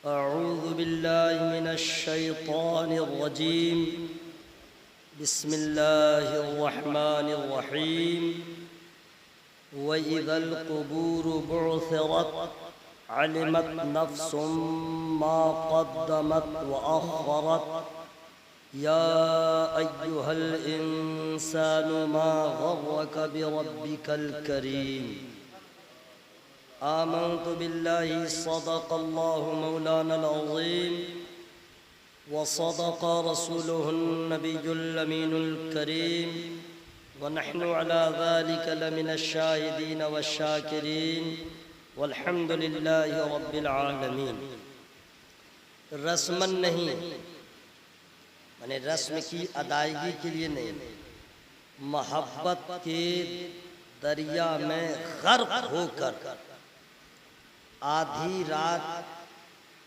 अऊज़ु बिल्लाहि मिनश शैतानिर रजीम। बिस्मिल्लाहिर रहमानिर रहीम। व इज़ल क़ुबूरु बु'थिरत अलिमत नफ्सुम मा क़द्दमत व अख़रत। या अय्युहल इंसानु मा ग़र्रक बिरब्बिकल करीम। आमन्तु बिल्लाहि सदक़ल्लाहु मौलानल अज़ीम व सदक़ रसूलुहुन नबियुल अमीनुल करीम व नहनु अला ज़ालिका लमिनश शाहिदीन वश्शाकिरीन वल्हम्दुलिल्लाहि रब्बिल आलमीन। रस्मन नहीं माने रस्म की अदायगी के लिए नहीं, मोहब्बत के दरिया में गर्क होकर आधी रात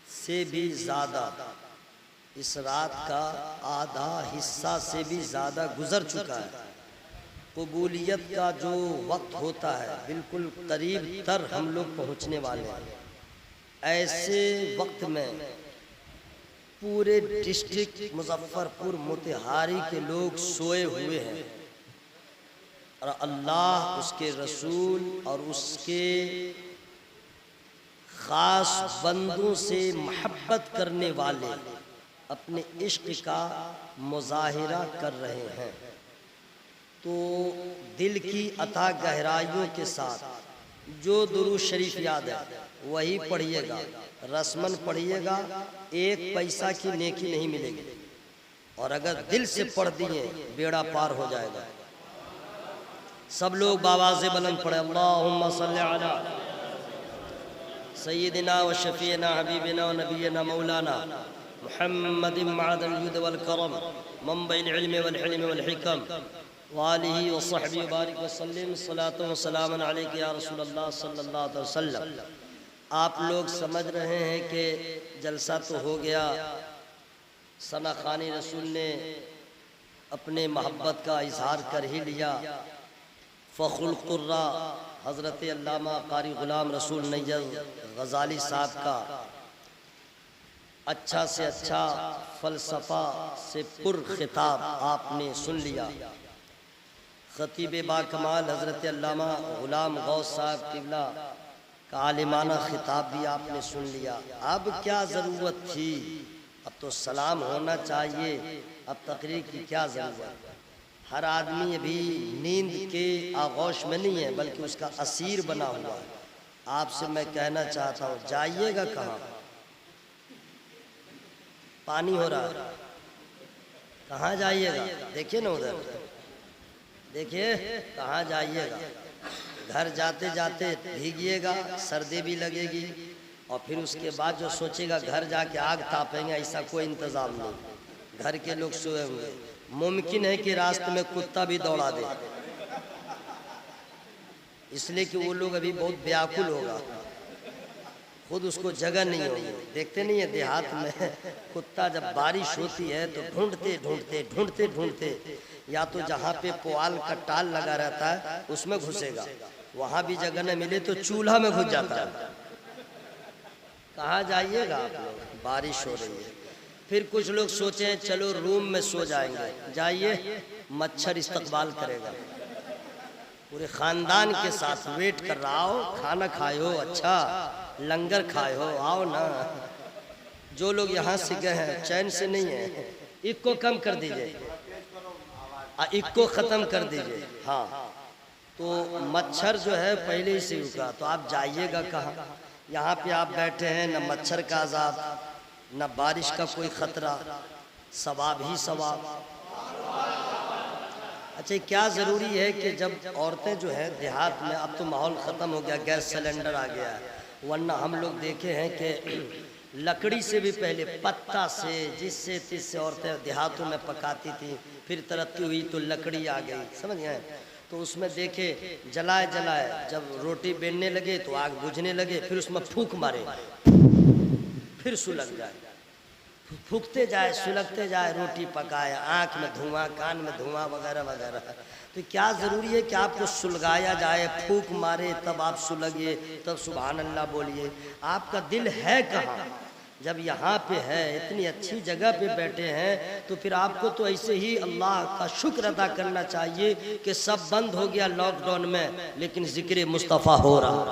से भी ज़्यादा, इस रात का आधा हिस्सा से भी ज़्यादा गुज़र चुका है। कबूलियत का जो वक्त होता है बिल्कुल करीब तर हम लोग पहुँचने वाले हैं। ऐसे वक्त में पूरे डिस्ट्रिक्ट मुजफ्फरपुर मोतिहारी के लोग सोए हुए हैं और अल्लाह, उसके रसूल और उसके ख़ास बंदों से मोहब्बत करने वाले अपने इश्क़ का मुज़ाहिरा कर रहे हैं। तो दिल की अथाह गहराइयों के साथ जो दुरूद शरीफ याद है वही पढ़िएगा, रस्मन पढ़िएगा, एक पैसा की नेकी नहीं मिलेगी। और अगर दिल से पढ़ दिए बेड़ा पार हो जाएगा। सब लोग बावाज़े बुलंद पढ़े, अल्लाहुम्मा सल्ली अला सय्यिदिना व शफ़ीना हबीबिना व नबीना मौलाना मुहम्मदिन मअदल जुद वल करम मंबइल इल्म वल हिल्म वल हिकम व आलिहि व सहबिहि बारिक व सल्लिम सलातो व सलामन अलैका या रसूलल्लाह सल्लल्लाहु अलैहि वसल्लम। आप लोग समझ रहे हैं कि जलसा तो हो गया, सना खानी रसूल ने अपने मोहब्बत का इजहार कर ही लिया। फ़ख़्रुल क़ुर्रा हज़रत अल्लामा क़ारी ग़ुलाम रसूल नैय्यर ग़ज़ाली साहब का अच्छा से अच्छा फ़लसफ़ा से पुर ख़िताब आपने सुन लिया। ख़तीब बाकमाल हज़रत अल्लामा ग़ुलाम गौस साहब क़िबला का आलिमाना ख़िताब भी आपने सुन लिया। अब क्या ज़रूरत थी, अब तो सलाम होना चाहिए, अब तकरीर की क्या ज़रूरत। हर आदमी अभी नींद के आगोश में नहीं है बल्कि उसका असीर बना हुआ है। आपसे मैं कहना चाहता हूँ, जाइएगा कहाँ? पानी हो रहा है, कहाँ जाइएगा? देखिए ना उधर, देखिए कहाँ जाइएगा। घर जाते जाते भीगिएगा, सर्दी भी लगेगी और फिर उसके बाद जो सोचेगा घर जाके आग तापेंगे, ऐसा कोई इंतज़ाम नहीं। घर के लोग सोए हुए, मुमकिन है कि रास्ते में कुत्ता भी दौड़ा दे, इसलिए कि वो लोग अभी बहुत व्याकुल होगा, खुद उसको जगह नहीं होगी। देखते नहीं है देहात में कुत्ता जब बारिश होती है तो ढूंढते ढूंढते ढूंढते ढूंढते या तो जहाँ पे पुआल का टाल लगा रहता है उसमें घुसेगा, वहाँ भी जगह न मिले तो चूल्हा में घुस जाता है। कहाँ जाइएगा आप लोग, बारिश हो रही है। फिर कुछ लोग सोचें चलो रूम में सो जाएंगे, जाइए मच्छर इस्तकबाल करेगा। पूरे ख़ानदान के साथ वेट कर रहा हो, खाना खाए हो, अच्छा लंगर खाए हो, आओ ना। जो लोग यहाँ से गए हैं चैन से नहीं है, इको कम कर दीजिए, इको ख़त्म कर दीजिए। हाँ, तो मच्छर जो है पहले ही से रुका, तो आप जाइएगा कहाँ? यहाँ पे आप बैठे हैं, न मच्छर का अज़ाब न बारिश का कोई ख़तरा, सवाब ही सवाब। अच्छा, क्या ज़रूरी है कि जब औरतें जो है देहात में, अब तो माहौल ख़त्म हो गया, गैस सिलेंडर आ गया है, वरना हम लोग देखे हैं कि लकड़ी से भी पहले पत्ता से जिससे तिससे औरतें देहातों में पकाती थी। फिर तरक्की हुई तो लकड़ी आ गई, समझ गए? तो उसमें देखे जलाए जलाए जब रोटी बेलने लगे तो आग बुझने लगे, फिर उसमें फूंक मारे, फिर सुलग जाए, फूकते जाए सुलगते जाए, रोटी पकाए, आँख में धुआं, कान में धुआं वगैरह वगैरह। तो क्या ज़रूरी है कि आपको सुलगाया जाए, फूंक मारे तब आप सुलगिए, तब सुभान अल्लाह बोलिए। आपका दिल है कहाँ? जब यहाँ पे है, इतनी अच्छी जगह पे बैठे हैं, तो फिर आपको तो ऐसे ही अल्लाह का शुक्र अदा करना चाहिए कि सब बंद हो गया लॉकडाउन में, लेकिन जिक्र मुस्तफ़ा हो रहा।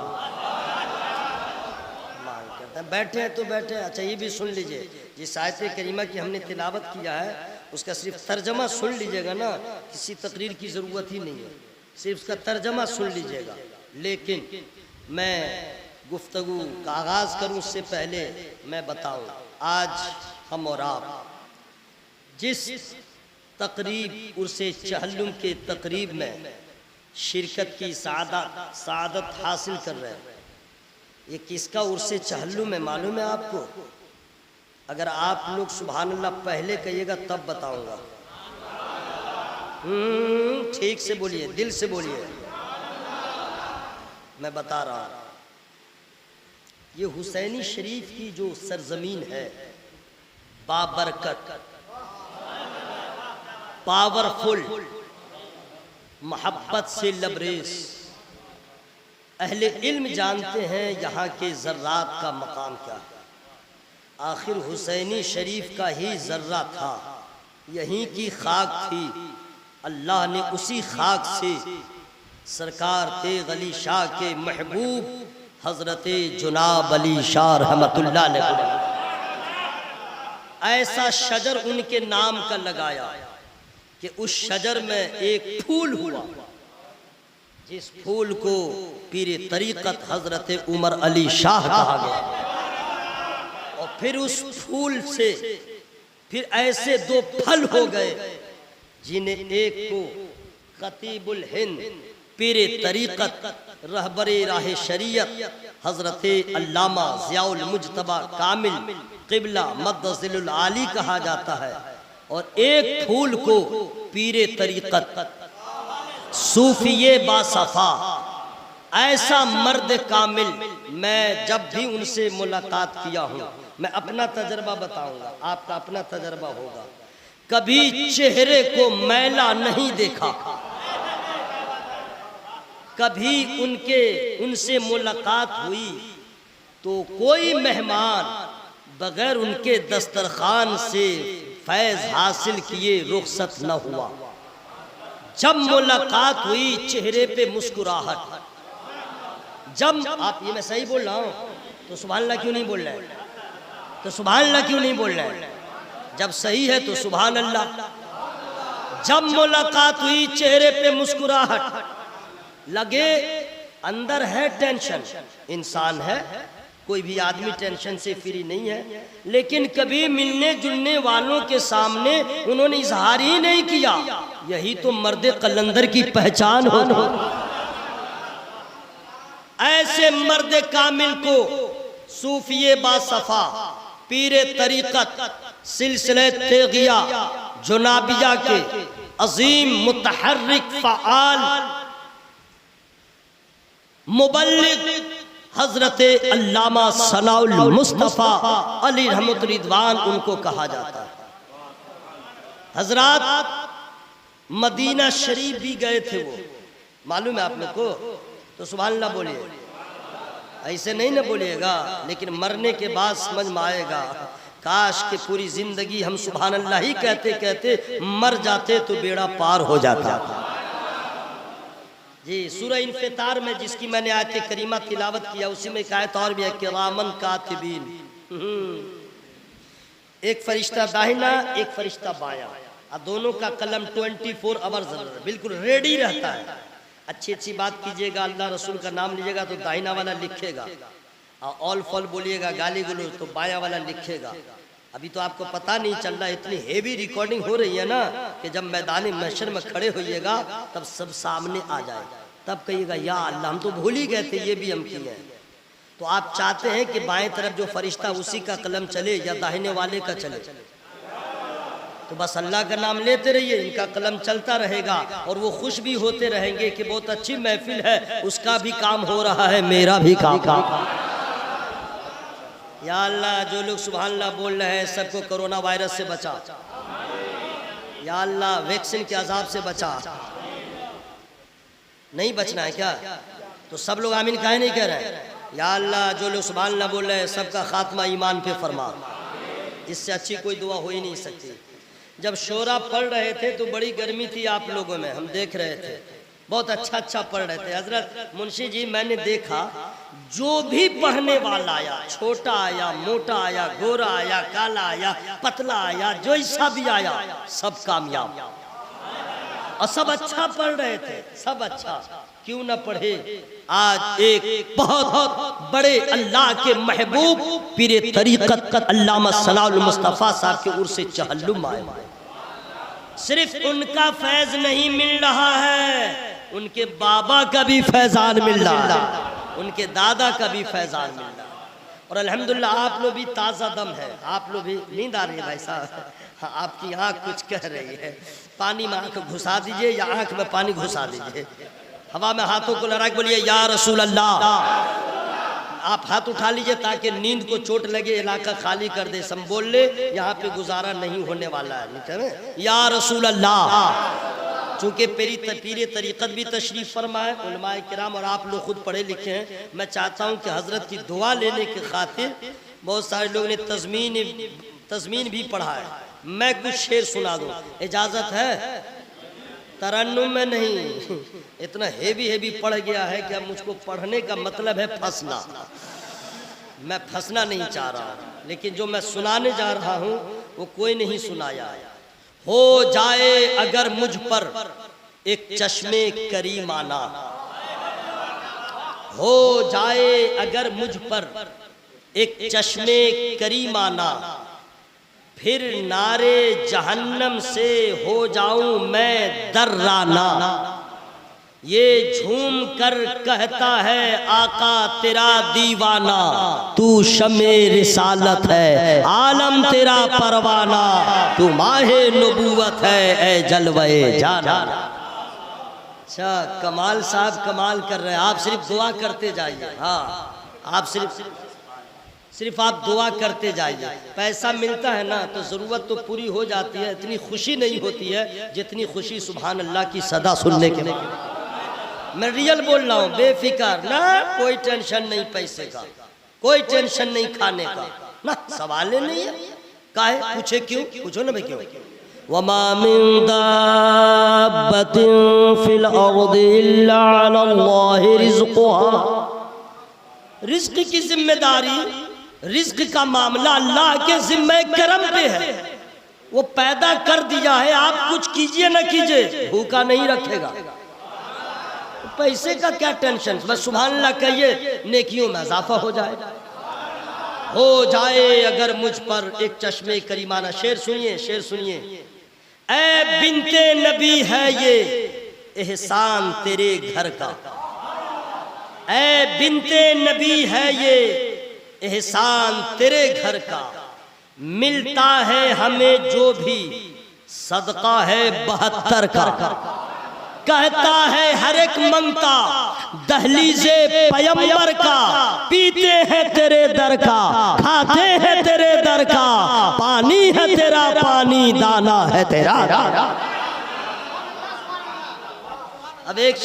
बैठे हैं तो बैठे हैं। अच्छा ये भी सुन लीजिए, जिस आयत करीमा की हमने तिलावत किया है उसका सिर्फ तर्जमा सुन लीजिएगा ना, किसी तकरीर की ज़रूरत ही नहीं है, सिर्फ उसका तर्जमा सुन लीजिएगा। लेकिन मैं गुफ्तगू का आगाज़ करूँ उससे पहले मैं बताऊँ, आज हम और आप जिस तकरीब उर्से चहल्लुम के तकरीब में शिरकत की सादत हासिल कर रहे हैं, ये किसका उर्से चहल्लुम है मालूम है आपको? अगर आप लोग सुभान अल्लाह पहले कहिएगा तब बताऊंगा। ठीक से बोलिए, दिल से बोलिए, मैं बता रहा हूं। ये हुसैनी शरीफ की जो सरजमीन है, बाबरकत, पावरफुल, मोहब्बत से लबरेज, अहले इल्म जानते हैं यहाँ के ज़र्रात का मकाम क्या है। आखिर हुसैनी शरीफ का ही ज़र्रा था, यहीं की खाक थी, अल्लाह ने उसी खाक से सरकार तेग अली शाह के महबूब हज़रत जुनाब अली शाह रहमतुल्लाह अलैह ऐसा शजर उनके नाम का लगाया कि उस शजर में एक फूल हुआ, जिस फूल को पीरे तरीक़त हज़रत उमर अली शाह कहा गया। और फिर उस फूल से फिर ऐसे दो फल हो गए, जिन्हें एक को खतीबुल हिंद पीरे तरीक़त रहबरे राह शरीयत हज़रत अल्लामा ज़ियाउल मुज्तबा कामिल क़िबला मद्दज़िलुल आली कहा जाता है, और एक फूल को पीरे तरीक़त सूफिये बासफ़ा, ऐसा मर्द कामिल। मैं जब भी उनसे मुलाकात किया हूँ, मैं अपना तजर्बा बताऊंगा, आपका अपना तजर्बा होगा, कभी चेहरे को मैला नहीं देखा, कभी उनसे मुलाकात हुई तो कोई मेहमान बगैर उनके दस्तरखान से फैज़ हासिल किए रुखसत न हुआ। जब मुलाकात हुई चेहरे पे मुस्कुराहट। जब आप, ये मैं सही बोल रहा हूँ तो सुभान अल्लाह क्यों नहीं बोल रहे हैं? तो सुभान अल्लाह क्यों नहीं बोल रहे हैं? जब सही है तो सुभान अल्लाह। जब मुलाकात हुई चेहरे पे मुस्कुराहट, लगे अंदर है टेंशन, इंसान है, कोई भी आदमी टेंशन से फ्री नहीं है, लेकिन कभी मिलने जुलने वालों के सामने उन्होंने इजहार ही नहीं किया। यही तो मर्द कलंदर की पहचान हो। ऐसे मर्द कामिल को सूफिये बासफ़ा पीरे तरीक़त सिलसिले तेगिया जुनाबिया के अजीम मुतहर्रिक फ़आल मुबल्लिग हज़रत अल्लामा सनाउल मुस्तफ़ा अली रहमतुल्लाह रिदवान उनको कहा जाता है। हजरात मदीना शरीफ भी गए थे, वो मालूम है आप लोग को? तो सुभान अल्लाह बोलिए, ऐसे नहीं ना बोलिएगा, लेकिन मरने के बाद समझ में आएगा। काश कि पूरी जिंदगी हम सुभान अल्लाह ही कहते कहते मर जाते तो बेड़ा पार हो जाता। जी, सूरह इन्फितार में जिसकी मैंने आयत करीमा तिलावत किया, उसी में एक आयत और भी है, किरामन कातिबीन, एक फरिश्ता दाहिना एक फरिश्ता बायां, और दोनों का कलम 24 आवर्स बिल्कुल रेडी रहता है। अच्छी अच्छी बात कीजिएगा, अल्लाह रसूल का नाम लीजिएगा तो दाहिना वाला लिखेगा, और ऑल फॉल बोलिएगा गाली गलौज तो बायां वाला लिखेगा। अभी तो आपको पता नहीं चल रहा, इतनी हेवी रिकॉर्डिंग हो रही है ना कि जब मैदान महशर में खड़े होइएगा तब सब सामने आ जाए, तब कहिएगा या अल्लाह हम तो भूल ही गए थे, ये भी हम किए हैं। तो आप चाहते हैं कि बाएं तरफ जो फरिश्ता उसी का कलम चले या दाहिने वाले का चले? तो बस अल्लाह का नाम लेते रहिए, इनका कलम चलता रहेगा और वो खुश भी होते रहेंगे कि बहुत अच्छी महफिल है, उसका भी काम हो रहा है, मेरा भी काम। या अल्लाह, जो लोग सुभान अल्लाह बोल रहे हैं सबको कोरोना वायरस से बचा। या अल्लाह, वैक्सीन के अजाब से बचा। नहीं बचना है क्या? तो सब लोग आमीन काहे नहीं कह रहे हैं? या अल्लाह जो लोग सुभान अल्लाह बोल रहे हैं सबका खात्मा ईमान पे फरमा। इससे अच्छी कोई दुआ हो ही नहीं सकती। जब शोरा पढ़ रहे थे तो बड़ी गर्मी थी आप लोगों में, हम देख रहे थे, बहुत अच्छा पढ़ रहे थे। हजरत मुंशी जी मैंने देखा जो भी पढ़ने वाला आया, छोटा आया, मोटा आया, गोरा आया, काला आया, पतला आया, जो ऐसा भी आया, सब कामयाब और सब अच्छा पढ़ रहे थे, सब अच्छा। क्यों ना पढ़े। आज एक बहुत बड़े अल्लाह के महबूब पीरे तरीक़त अल्लामा सलाहुल मुस्तफ़ा साहब के उर्स चहल्लुम आए। सिर्फ उनका फैज़ नहीं मिल रहा है, उनके बाबा का भी फैज़ान मिल रहा है, उनके दादा का भी फैज़ान मिल रहा है। और अल्हम्दुलिल्लाह आप लोग भी ताज़ा दम है, आप लोग भी नींद आ रही है भाई साहब, हाँ, आपकी आँख कुछ कह रही है। पानी में आँख घुसा दीजिए या आँख में पानी घुसा दीजिए, हवा में हाथों को लड़ा के बोलिए या रसूल अल्लाह। आप हाथ उठा लीजिए ताकि नींद को चोट लगे, इलाका खाली कर दे। सब बोल ले यहाँ पे गुजारा नहीं होने वाला है, या रसूल अल्लाह। चूँकि पीरे तरीक़त भी तशरीफ़ फरमाए, उलमाए किराम और आप लोग खुद पढ़े लिखे हैं। मैं चाहता हूँ कि हज़रत की दुआ लेने की खातिर बहुत सारे लोगों ने तज़मीन भी पढ़ा है। मैं कुछ शेर सुना दूँ, इजाज़त है? तरन्नुम में नहीं, इतना हेवी पढ़ गया है कि अब मुझको पढ़ने का मतलब है फंसना। मैं फंसना नहीं चाह रहा, लेकिन जो मैं सुनाने जा रहा हूँ वो कोई नहीं सुनाया। हो जाए अगर मुझ पर एक चश्मे करीमाना, हो जाए अगर मुझ पर एक चश्मे करीमाना, फिर नारे जहन्नम से हो जाऊं मैं दर्राना। ये झूम कर कहता है आका तेरा दीवाना, तू शमे रिसालत है आलम तेरा परवाना, तू माहे नबूवत है ए जलवे जाना। अच्छा, कमाल साहब कमाल कर रहे हैं। आप सिर्फ दुआ करते जाइए। हाँ, आप सिर्फ आप दुआ करते जाइए। पैसा मिलता है ना तो ज़रूरत तो पूरी हो जाती है, इतनी खुशी नहीं होती है जितनी खुशी सुभान अल्लाह की सदा सुनने के बाद। मैं रियल बोल रहा हूँ, बेफिक्र ना, कोई टेंशन नहीं पैसे का, कोई टेंशन नहीं खाने का ना, सवाल नहीं है। काहे पूछे क्यों? पूछो ना भाई क्यों। वमा मिन दाब्बतिन फिल अर्दि इल्ला अलल्लाहि रिज़्क़ुहा। रिज़्क़ की जिम्मेदारी, रिज़्क़ का मामला अल्लाह के ज़िम्मे करम पे है। वो पैदा कर दिया है, आप कुछ कीजिए ना कीजिए, भूखा नहीं रखेगा। पैसे का क्या टेंशन, बस सुभान अल्लाह कहिए, नेकियों में इजाफा हो जाए। हो जाए अगर मुझ पर एक चश्मे करीमाना। शेर सुनिए, शेर सुनिए। ऐ बिनते नबी है ये एहसान तेरे घर का, ऐ बिनते नबी है ये एहसान तेरे घर का, मिलता है हमें जो भी सदका है 72 का। कहता है हर एक मंगता दहलीज़े पैगंबर का, पीते हैं तेरे दर का, खाते हैं तेरे दर का, पानी है तेरा पानी, दाना है तेरा। अब एक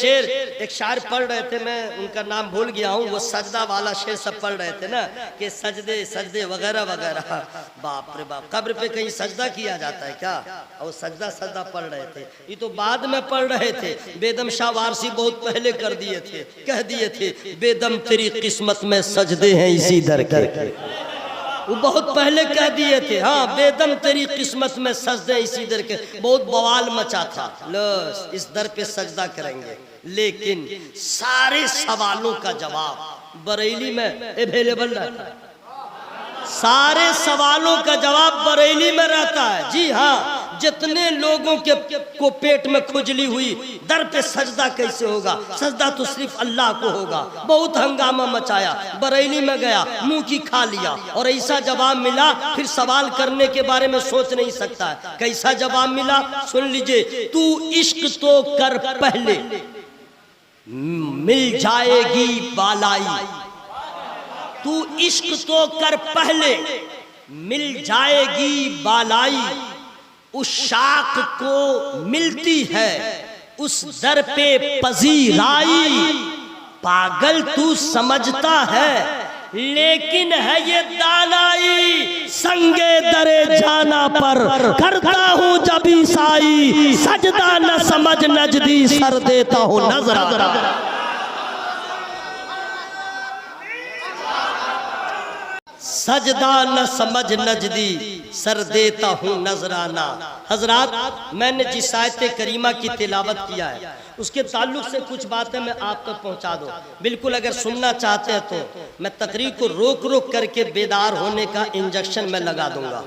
शायर पढ़ रहे थे, मैं उनका नाम भूल गया हूँ, वो सजदा वाला शेर सब पढ़ रहे थे ना, कि सजदे वगैरह वगैरह। बाप रे बाप, कब्र पे कहीं सजदा किया जाता है क्या? और सजदा पढ़ रहे थे। ये तो बाद में पढ़ रहे थे, बेदम शाह वारसी बहुत पहले कर दिए थे, कह दिए थे बेदम तेरी किस्मत में सजदे हैं इसी दर के। वो बहुत पहले कह दिए थे, हाँ बेदम तेरी किस्मत में सजदे इसी दर के। बहुत बवाल मचा था, लो इस दर पे सजदा करेंगे। लेकिन सारे सवालों का जवाब बरेली में अवेलेबल रहता है, सारे सवालों का जवाब बरेली में रहता है। जी हाँ, जितने लोगों को पेट में खुजली हुई, दर पे सजदा कैसे होगा, सजदा तो सिर्फ अल्लाह को होगा। बहुत हंगामा मचाया, बरेली में गया, मुंह की खा लिया, और ऐसा जवाब मिला फिर सवाल करने के बारे में सोच नहीं सकता है। कैसा जवाब मिला सुन लीजिए। तू इश्क तो कर पहले मिल जाएगी बालाई, तू इश्क तो कर पहले मिल जाएगी बालाई, उस शाख को मिलती है उस दर पे पजीराई, पागल तू समझता है, लेकिन है ये दानाई संगे दरे जाना पर करता हूँ जब ईसाई सजदा न समझ नजदी सर देता हूँ नजरा। सजदा न समझ नजदी सर देता हूँ नजराना। हजरात, मैंने जिस आयत करीमा की तिलावत किया है उसके ताल्लुक से कुछ बातें मैं आप तक पहुँचा दूँ। बिल्कुल अगर सुनना चाहते हैं तो मैं तकरीर को रोक रोक करके बेदार होने का इंजेक्शन मैं लगा दूंगा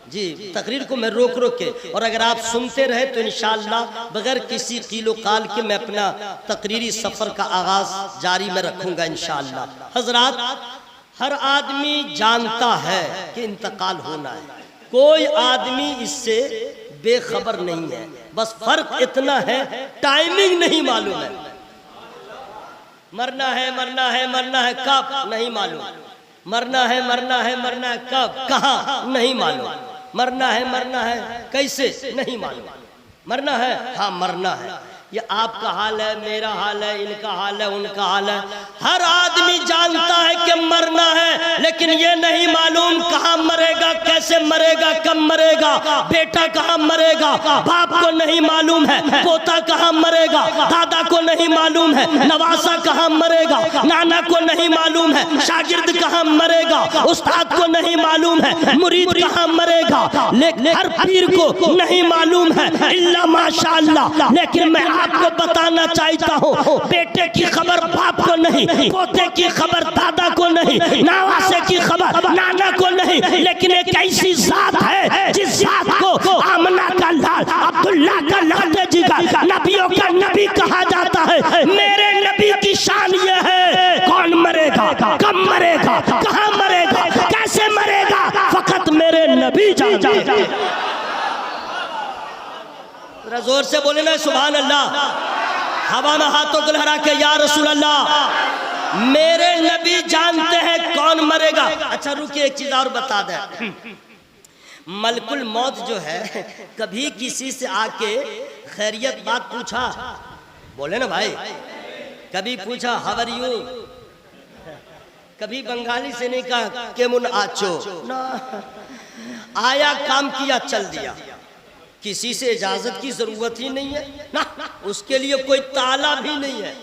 जी। तकरीर को मैं रोक रोक के, और अगर आप सुनते रहे तो इंशाअल्लाह बगैर किसी कीलो काल के मैं अपना तकरीरी सफ़र का आगाज़ जारी में रखूँगा इंशाअल्लाह। हजरात, हर आदमी जानता है कि इंतकाल होना है, कोई आदमी इससे बेखबर नहीं है। बस फर्क इतना है टाइमिंग नहीं मालूम है। मरना है मरना है मरना है कब नहीं मालूम, मरना है मरना है मरना है कब कहाँ नहीं मालूम, मरना है कैसे नहीं मालूम, मरना है हाँ मरना है। ये आपका हाल है, मेरा हाल है, इनका हाल है, उनका हाल है। हर आदमी जानता है कि मरना है, लेकिन ये नहीं मालूम कहाँ मरेगा, कैसे मरेगा, कब मरेगा, बेटा कहाँ मरेगा, बाप को नहीं मालूम है, पोता कहाँ मरेगा, दादा को नहीं मालूम है, नवासा कहाँ मरेगा, नाना को नहीं मालूम है, शागिर्द कहाँ मरेगा, उस्ताद को नहीं मालूम है, मुरीद कहाँ मरेगा, लेकिन हर पीर को नहीं मालूम है इल्ला माशाअल्लाह। लेकिन मैं आपको बताना चाहता हूँ, बेटे की खबर बाप को नहीं, पोते की खबर दादा को नहीं, नवासे की खबर नाना को नहीं, लेकिन एक ऐसी जात है जिस जात को आमना का लाल, अब्दुल्ला का लाल जी का, नबियों का नबी कहा जाता है। मेरे नबी की शान ये है, कौन मरेगा, कब मरेगा, कहाँ मरेगा, कैसे मरेगा, फकत मेरे नबी जानते। जोर से बोले ना सुभान अल्लाह। हवा में हाथों को लहरा के या रसूल अल्लाह, मेरे नबी जानते हैं कौन मरेगा। अच्छा रुकिए, एक चीज और बता दें, मलकुल मौत जो है कभी किसी से आके खैरियत बात पूछा, बोले ना भाई, कभी पूछा हाउ आर यू, कभी बंगाली से नहीं कहा केमुन आचो ना, आया काम किया चल दिया। किसी से इजाजत की जरूरत ही नहीं है ना, उसके लिए कोई ताला भी नहीं है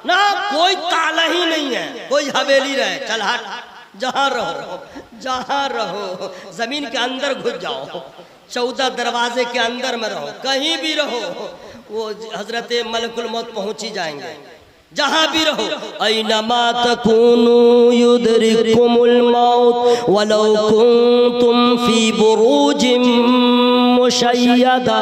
ना, कोई ताला ही नहीं है, कोई हवेली रहे चल हट, जहां रहो जहां रहो, जमीन के अंदर घुस जाओ, 14 दरवाजे के अंदर में रहो, कहीं भी रहो, वो हजरत मलकुल मौत पहुंच ही जाएंगे जहां भी रहो। ऐनमा तकूनु युदरिकुमुल मौत वलौ कुंतुम फी बुरूजिम मुशय्यदा।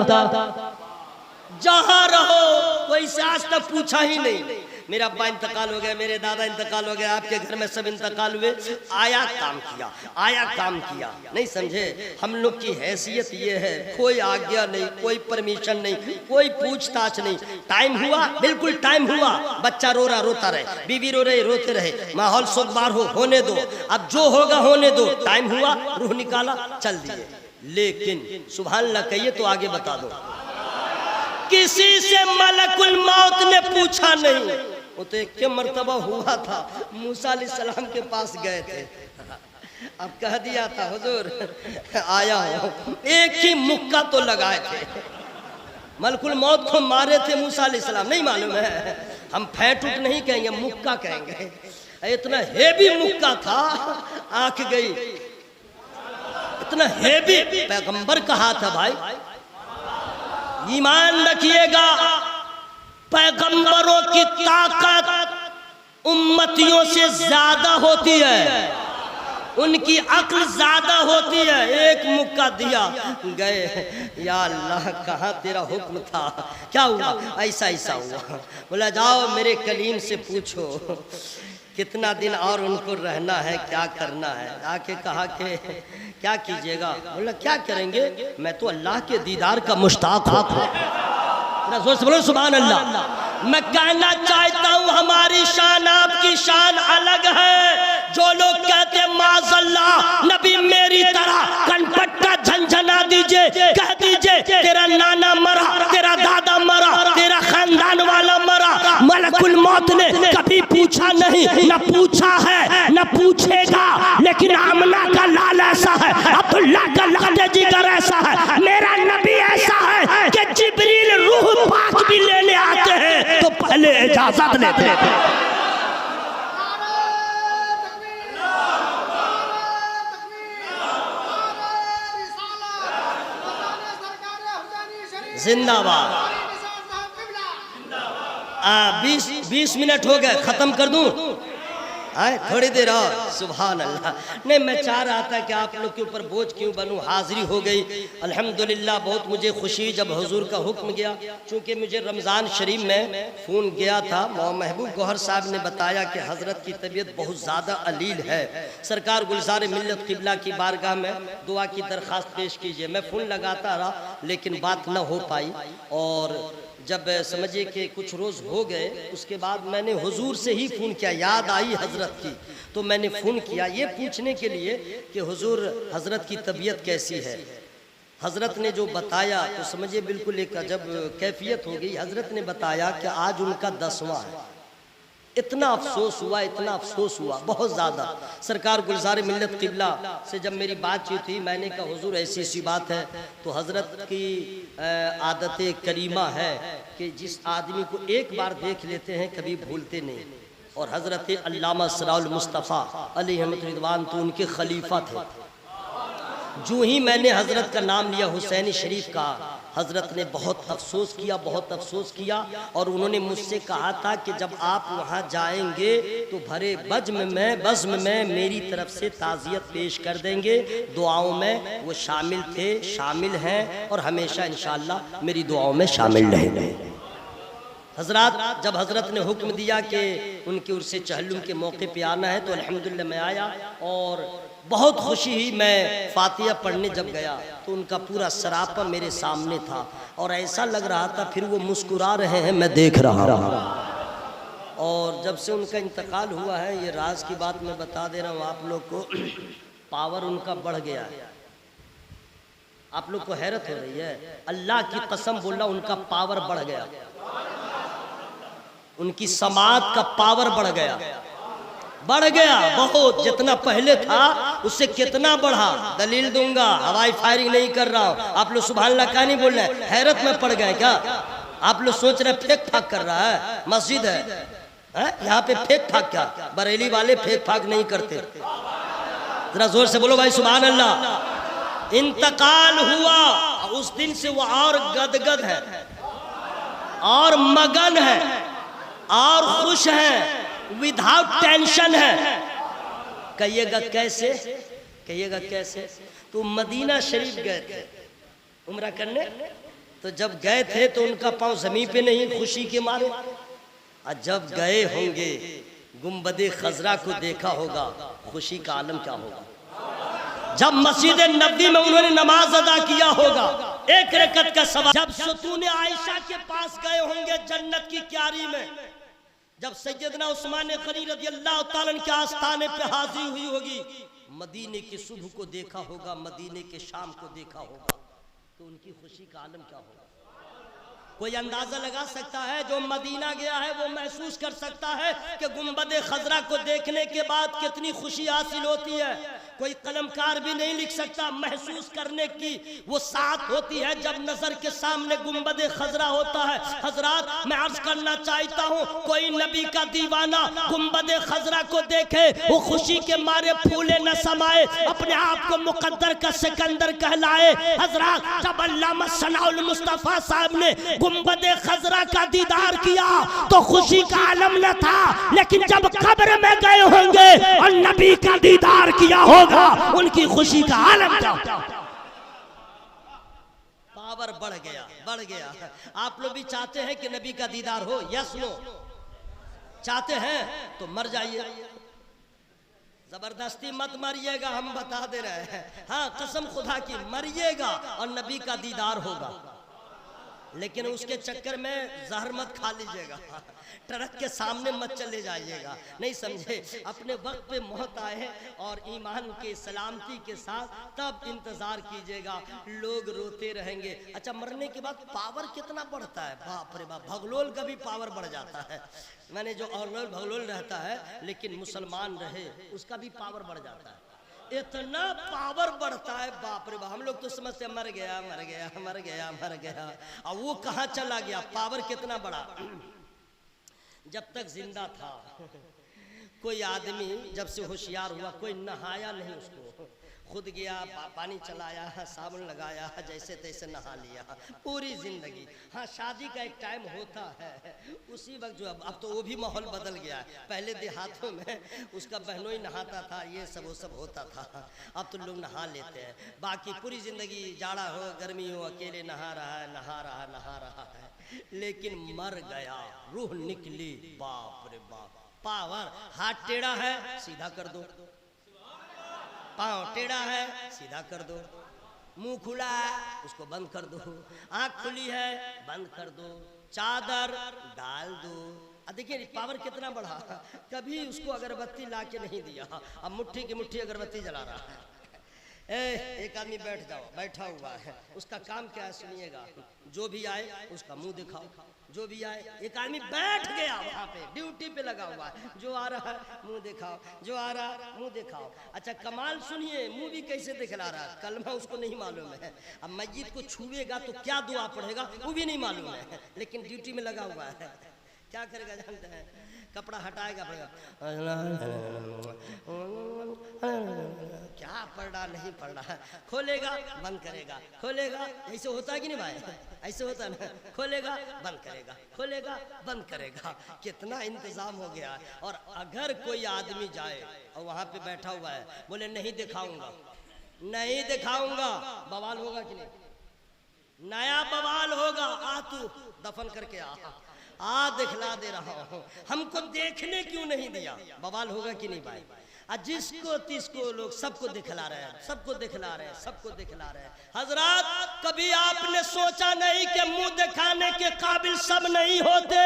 जहां रहो, कोई से आज तक पूछा ही नहीं, मेरा अब्बा इंतकाल हो गया, मेरे दादा इंतकाल हो गया, आपके घर में सब इंतकाल हुए, आया काम किया, आया काम किया, नहीं समझे। हम लोग की हैसियत ये है, कोई आज्ञा नहीं, कोई परमिशन नहीं, कोई पूछताछ नहीं। टाइम हुआ, बिल्कुल टाइम हुआ, बच्चा रो रहा रोता रहे, बीवी रो रही रोते रहे, माहौल सोगवार हो होने दो, अब जो होगा होने दो, टाइम हुआ, रूह निकाला, चल दिए। लेकिन सुभान अल्लाह कहिए तो आगे बता दो, किसी से मलकुल मौत ने पूछा नहीं। वो तो एक के मर्तबा हुआ था, मूसा अलैहिस्सलाम के पास गए थे, अब कह दिया था हुजूर आया हो, एक ही मुक्का तो लगाए थे, मलकुल मौत को मारे थे मूसा अलैहिस्सलाम, नहीं मालूम है, हम फैट उठ नहीं कहेंगे, मुक्का कहेंगे। इतना हेवी मुक्का था, आंख गई, इतना हेवी पैगंबर का हाथ है भाई। ईमान रखिएगा, पैगंबरों की ताकत उम्मतियों से ज्यादा होती है, उनकी अक्ल ज्यादा होती है। एक मुक्का दिया, गए, या अल्लाह कहाँ तेरा हुक्म था, क्या हुआ, ऐसा ऐसा हुआ। बोला जाओ मेरे कलीम से पूछो कितना दिन और उनको रहना है, क्या करना है। आके कहा कि क्या कीजिएगा, बोला क्या करेंगे, मैं तो अल्लाह के दीदार का मुश्ताक हूँ। बोलो सुभान अल्लाह। मैं कहना चाहता हूँ हमारी शान आपकी शान अलग है। जो लोग कहते माज़ल्ला नबी मेरी तरह कनपट्टा झंझना दीजिए, कह दीजिए तेरा नाना मरा, तेरा दादा मरा, तेरा खानदान वाला मरा, मलकुल मौत नहीं, न पूछा है न पूछेगा, लेकिन आमना का लाल ऐसा है, अब्दुल्ला का लाल जिगर ऐसा है, मेरा नबी ऐसा है कि जिब्रील रूह पाक भी लेने आते हैं तो पहले इजाजत लेते हैं। जिंदाबाद। 20 मिनट हो गए, खत्म कर दूं? थोड़ी देर और। सुभान अल्लाह। नहीं, मैं चाह रहा था कि आप लोग के ऊपर बोझ क्यों बनूं, हाजिरी हो गई अल्हम्दुलिल्लाह। बहुत मुझे खुशी जब हुजूर का हुक्म गया, चूँकि मुझे रमज़ान शरीफ में फ़ोन गया था, महबूब गौहर साहब ने बताया कि हज़रत की तबीयत बहुत ज़्यादा अलील है, सरकार गुलजार मिल्लत क़िबला की बारगाह में दुआ की दरख्वास्त पेश कीजिए। मैं फ़ोन लगाता रहा लेकिन बात न हो पाई, और जब समझिए कि कुछ रोज़ हो गए उसके बाद मैंने हुजूर से ही फ़ोन किया, याद आई हज़रत की तो मैंने फ़ोन किया ये पूछने के लिए कि हुजूर हज़रत की तबीयत कैसी है। हज़रत ने जो बताया तो समझिए बिल्कुल एक अजब कैफियत हो गई। हज़रत ने बताया कि आज उनका 10वां है। इतना अफसोस हुआ, इतना अफसोस हुआ, बहुत ज़्यादा। सरकार गुलजार मिल्लत क़िबला से जब मेरी बातचीत हुई, मैंने कहा हुजूर ऐसी ऐसी बात है, तो हज़रत की आदत करीमा है कि जिस आदमी को एक बार देख लेते हैं कभी भूलते नहीं, और हज़रत अल्लामा असराउल मुस्तफ़ा अलैहि रिदवान तो उनके खलीफा थे। जो ही मैंने हज़रत का नाम लिया, हुसैनी शरीफ का, हज़रत ने बहुत अफसोस किया, बहुत अफसोस किया, और उन्होंने मुझसे कहा था कि जब आप वहाँ जाएंगे तो भरे बज़्म में मेरी तरफ से ताज़ियत पेश कर देंगे, दुआओं में वो शामिल थे, शामिल हैं, और हमेशा इंशाअल्लाह मेरी दुआओं में शामिल रहेंगे। हज़रत जब हज़रत ने हुक्म दिया कि उनके उर्से चहल्लुम के मौके पे आना है तो अल्हम्दुलिल्लाह मैं आया, और बहुत खुशी हुई। मैं फातिहा पढ़ने जब गया तो उनका पूरा सरापा मेरे सामने था, और ऐसा लग रहा था फिर वो मुस्कुरा रहे हैं, मैं देख रहा हूँ। और जब से उनका इंतकाल हुआ है, ये राज की बात मैं बता दे रहा हूँ आप लोग को, पावर उनका बढ़ गया है। आप लोग को हैरत हो रही है, अल्लाह की कसम बोल रहा, उनका पावर बढ़ गया, उनकी समात का पावर बढ़ गया बहुत। जितना पहले था उससे कितना बढ़ा, दलील दूंगा, हवाई फायरिंग नहीं कर रहा हूं। आप लोग सुभान अल्लाह का नहीं बोल रहे हैं, हैरत में पड़ गए क्या? आप लोग सोच रहे फेंक फाक कर रहा है, मस्जिद है यहाँ पे फेंक फाक क्या? बरेली वाले फेंक फाक नहीं करते। जरा जोर से बोलो भाई सुभान अल्लाह। इंतकाल हुआ उस दिन से वो और गदगद है, और मगन है, और खुश है, विदाउट टेंशन है। कहिएगा कैसे? कहिएगा कैसे? तो मदीना शरीफ गए थे उम्रा करने, तो जब गए थे तो उनका पांव जमीन पे नहीं, खुशी के मारे। और जब गए होंगे गुंबदे खजरा को देखा होगा, खुशी का आलम क्या होगा। जब मस्जिद नबी में उन्होंने नमाज अदा किया होगा, एक रकत का सवाल। जब सुतून आयशा के पास गए होंगे जन्नत की क्यारी में, जब सैयदना उस्मान गनी रज़ियल्लाहु ताला के आस्थाने पे हाजिर हुई होगी, मदीने के सुबह को देखा होगा, मदीने के शाम को देखा होगा, तो उनकी खुशी का आलम क्या होगा? कोई अंदाजा लगा सकता है? जो मदीना गया है वो महसूस कर सकता है कि गुंबदे खजरा को देखने के बाद कितनी खुशी हासिल होती है। कोई कलमकार भी नहीं लिख सकता। महसूस करने की वो साथ होती है जब नजर के सामने गुंबदे खजरा होता है। हजरात, मैं अर्ज करना चाहता हूँ, कोई नबी का दीवाना गुंबदे खजरा को देखे, वो खुशी के मारे फूले न समाए, अपने आप को मुकद्दर का सिकंदर कहलाए। हजरात, जब अल्लामा सनाउल मुस्तफा साहब ने गुंबदे खजरा का दीदार किया तो खुशी का आलम न था, लेकिन जब कब्र में गए होंगे और नबी का दीदार किया होगा, उनकी खुशी का आलम क्या? पावर बढ़ गया, बढ़ गया। आप लोग भी चाहते हैं कि नबी का दीदार हो? Yes no? चाहते हैं तो मर जाइए, जबरदस्ती मत मरिएगा, हम बता दे रहे हैं। हाँ, कसम खुदा की, मरिएगा और नबी का दीदार होगा। लेकिन उसके चक्कर में जहर मत खा लीजिएगा, ट्रक के सामने मत चले जाइएगा, नहीं समझे। अपने वक्त पे मौत आए और ईमान के सलामती के साथ तब इंतजार कीजिएगा। लोग रोते रहेंगे। अच्छा, मरने के बाद पावर कितना बढ़ता है, बाप रे बाप, भगलोल का भी पावर बढ़ जाता है। मैंने जो औलोल भगलोल रहता है लेकिन मुसलमान रहे, उसका भी पावर बढ़ जाता है। इतना पावर बढ़ता है, बाप रे बाप। हम लोग तो समझते मर गया मर गया मर गया मर गया, और वो कहाँ चला गया, पावर कितना बड़ा। जब तक जिंदा था कोई आदमी जब से होशियार हुआ, कोई नहाया नहीं, उसको खुद गया, पानी चलाया, साबुन लगाया, जैसे तैसे नहा लिया पूरी जिंदगी। हाँ, शादी का एक टाइम होता है, उसी वक्त जो अब तो वो भी माहौल बदल गया है। पहले देहातों में उसका बहनों ही नहाता था, ये सब वो सब होता था। अब तो लोग नहा लेते हैं। बाकी पूरी जिंदगी जाड़ा हो गर्मी हो अकेले नहा रहा है, नहा रहा नहा रहा है। लेकिन मर गया, रूह निकली, बाप रे बाप, पावर। हाथ टेढ़ा है सीधा कर दो, पाँव टेढ़ा है सीधा कर दो, मुंह खुला है उसको बंद कर दो, आंख खुली है बंद कर दो, चादर डाल दो। देखिए पावर कितना बढ़ा। कभी उसको अगरबत्ती ला के नहीं दिया, अब मुट्ठी की मुट्ठी अगरबत्ती जला रहा है। एक आदमी बैठ जाओ, बैठा हुआ है, उसका काम क्या है सुनिएगा। जो भी आए उसका मुंह दिखाओ, जो भी आए। एक आदमी बैठ गया वहाँ पे, ड्यूटी पे लगा हुआ है, जो आ रहा है मुंह दिखाओ, जो आ रहा है मुंह दिखाओ। अच्छा कमाल सुनिए, मुंह भी कैसे दिखला रहा है, कलमा उसको नहीं मालूम है। अब मस्जिद को छुएगा तो क्या दुआ पढ़ेगा वो भी नहीं मालूम है, लेकिन ड्यूटी में लगा हुआ है। क्या करेगा जानते हैं, कपड़ा हटाएगा पड़ेगा, क्या पढ़ रहा नहीं पढ़ रहा, खोलेगा बंद करेगा, खोलेगा। ऐसे होता है कि नहीं भाई, ऐसे होता है ना, खोलेगा बंद करेगा, खोलेगा बंद करेगा। कितना इंतजाम हो गया है। और अगर कोई आदमी जाए और वहां पे बैठा हुआ है, बोले नहीं दिखाऊंगा नहीं दिखाऊंगा, बवाल होगा कि नहीं, नया बवाल होगा। आ तू दफन करके आ दिखला दे रहा हूँ, हमको देखने क्यों नहीं दिया, बवाल होगा कि नहीं भाई। जिसको तिसको लोग सबको दिखला रहे हैं, सबको दिखला रहे हैं, सबको दिखला रहे हैं। हजरत कभी आपने सोचा नहीं कि मुंह दिखाने के काबिल सब नहीं होते।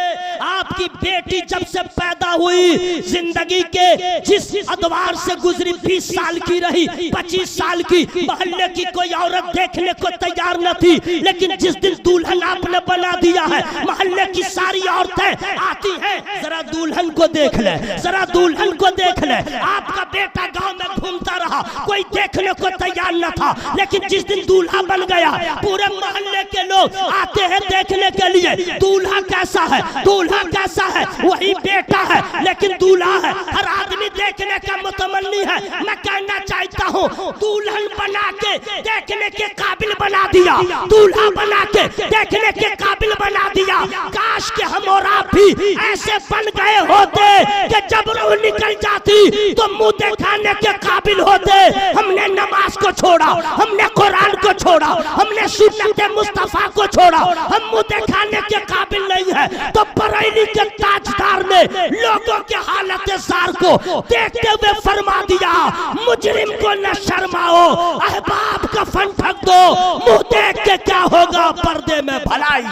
आपकी बेटी जब से पैदा हुई, जिंदगी के जिस अदवार से गुजरी, 20 साल की रही, 25 साल की, मोहल्ले की कोई औरत देखने को तैयार न थी। लेकिन जिस दिन दुल्हन आपने बना दिया है, मोहल्ले की सारी औरतें आती हैं, जरा दुल्हन को देख ले, जरा दुल्हन को देख ले। आपका बेटा गांव में घूमता रहा, कोई देखने को तैयार न था। लेकिन जिस दिन दूल्हा बन गया, पूरे मोहल्ले के लोग आते हैं देखने के लिए, दूल्हा कैसा है, दूल्हा कैसा है, वही बेटा है लेकिन दूल्हा है। हर आदमी देखने का मुतमन्नी है। मैं कहना चाहता हूँ, दुल्हन बना के देखने के काबिल बना दिया, दूल्हा बना के देखने के काबिल बना दिया। काश के हम और आप भी ऐसे बन गए होते कि जब रूह निकल जाती तो मुंह दिखाने के काबिल होते। हमने नमाज को छोड़ा, हमने कुरान को छोड़ा, हमने सुन्नत मुस्तफा को छोड़ा, हम मुंह दिखाने के काबिल नहीं है। तो बरेली के ताजदार ने लोगों के हालत जार को देखते हुए फरमा दिया, मुजरिम को न शर्माओ, अहबाब का फन ठग दो, मुंह देख के क्या होगा पर्दे में भलाई।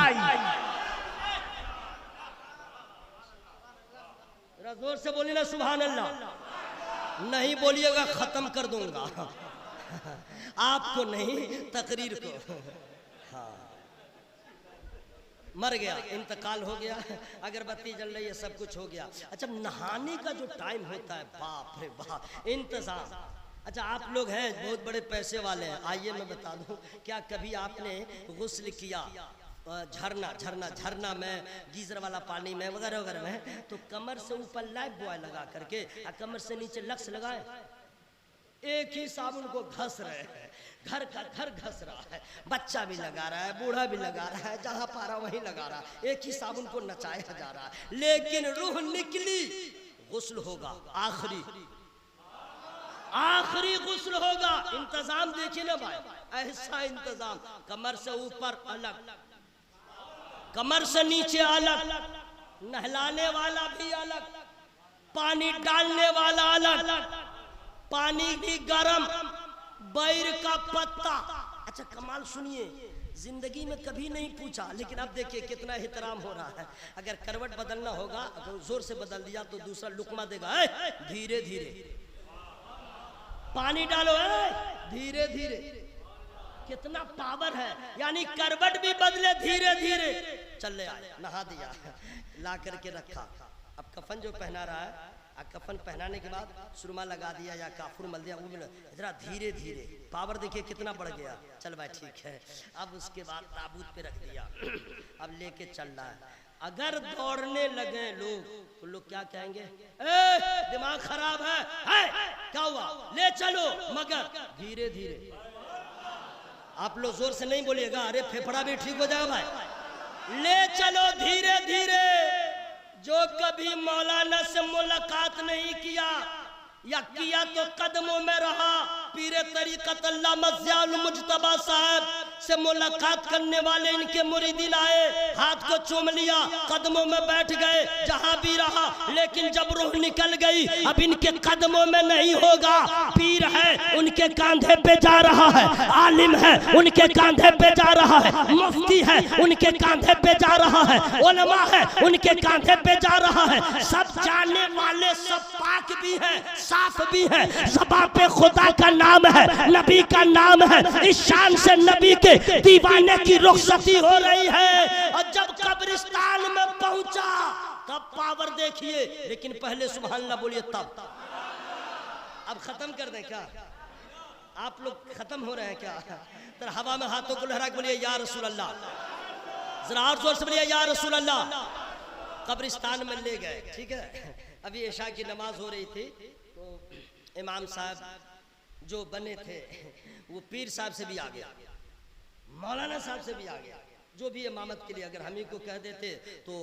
जोर से बोलिए ना सुभान अल्लाह। नहीं बोलिएगा खत्म कर दूंगा आपको नहीं, तकरीर को। हाँ, मर गया, इंतकाल हो गया, अगरबत्ती जल रही है, सब कुछ हो गया। अच्छा नहाने का जो टाइम होता है, बाप रे बाप, इंतजाम। अच्छा आप लोग हैं बहुत बड़े पैसे वाले हैं, आइए मैं बता दूं, क्या कभी आपने गुस्ल किया झरना झरना झरना में, गीजर वाला पानी में, वगैरह वगैरह में, तो कमर से ऊपर लाइफ बॉय लगा करके और कमर से नीचे लक्स लगाए, एक ही साबुन को घस रहे हैं, घर का घर घस रहा है, बच्चा भी लगा रहा है, बूढ़ा भी लगा रहा है, जहां पारा वहीं लगा रहा है, एक ही साबुन को नचाया जा रहा है। लेकिन रूह निकली, गुस्ल होगा, आखिरी आखिरी गुस्ल होगा। इंतजाम देखिए ना भाई, ऐसा इंतजाम, कमर से ऊपर अलग, कमर से नीचे अलग, नहलाने वाला भी अलग, पानी डालने वाला अलग, पानी भी गरम, बैर का पत्ता। अच्छा कमाल सुनिए, जिंदगी में कभी नहीं पूछा, लेकिन अब देखिए कितना एहतराम हो रहा है। अगर करवट बदलना होगा, अगर जोर से बदल दिया तो दूसरा लुकमा देगा, धीरे धीरे पानी डालो, धीरे धीरे। कितना पावर है, यानी करवट भी बदले धीरे धीरे। चले आए, नहा दिया, ला करके रखा। अब कफन जो पहना रहा है, कफन पहनाने के बाद सुरमा लगा दिया या काफूर मल दिया, वो जरा धीरे धीरे। पावर देखिए कितना बढ़ गया। चल भाई ठीक है। अब उसके बाद ताबूत पे रख दिया, अब लेके चल रहा है। अगर दौड़ने लगे लोग तो लोग क्या कहेंगे, दिमाग खराब है, क्या हुआ, ले चलो, मगर धीरे धीरे। आप लोग जोर से नहीं बोलिएगा, अरे फेफड़ा भी ठीक हो जाएगा भाई। ले चलो धीरे धीरे। जो कभी मौलाना से मुलाकात नहीं किया या किया तो कदमों में रहा, पीरे तरीक़त अल्लाह मज़्ज़ाल मुज्तबा साहब से मुलाकात करने वाले इनके मुरीदीन आए, हाथ को चूम लिया, कदमों में बैठ गए, जहां भी रहा। लेकिन जब रूह निकल गई, अब इनके कदमों में नहीं होगा। पीर है, उनके कांधे पे जा रहा है, आलिम है, उनके कांधे पे जा रहा है, मुफ्ती है, उनके कांधे पे जा रहा है, उलमा है, उनके कांधे पे जा रहा है। सब जाने वाले, सब पाक भी है, साफ भी है। ज़बान पे खुदा का नाम है, नबी का नाम है। इस शान से नबी के दीवाने की रुखसती हो रही है। और जब कब्रिस्तान में पहुंचा तब पावर देखिए, लेकिन पहले सुभान अल्लाह बोलिए तब। अब खत्म कर दें क्या? आप लोग खत्म हो रहे हैं क्या? तो हवा में हाथों को लहरा के बोलिए या रसूल अल्लाह, जरा और जोर से बोलिए या रसूल अल्लाह। कब्रिस्तान में ले गए, ठीक है। अभी इशा की नमाज हो रही थी तो इमाम साहब जो बने थे वो पीर साहब से भी आ गया, मौलाना साहब से भी आ गया। जो भी इमामत के लिए अगर हम ही को कह देते तो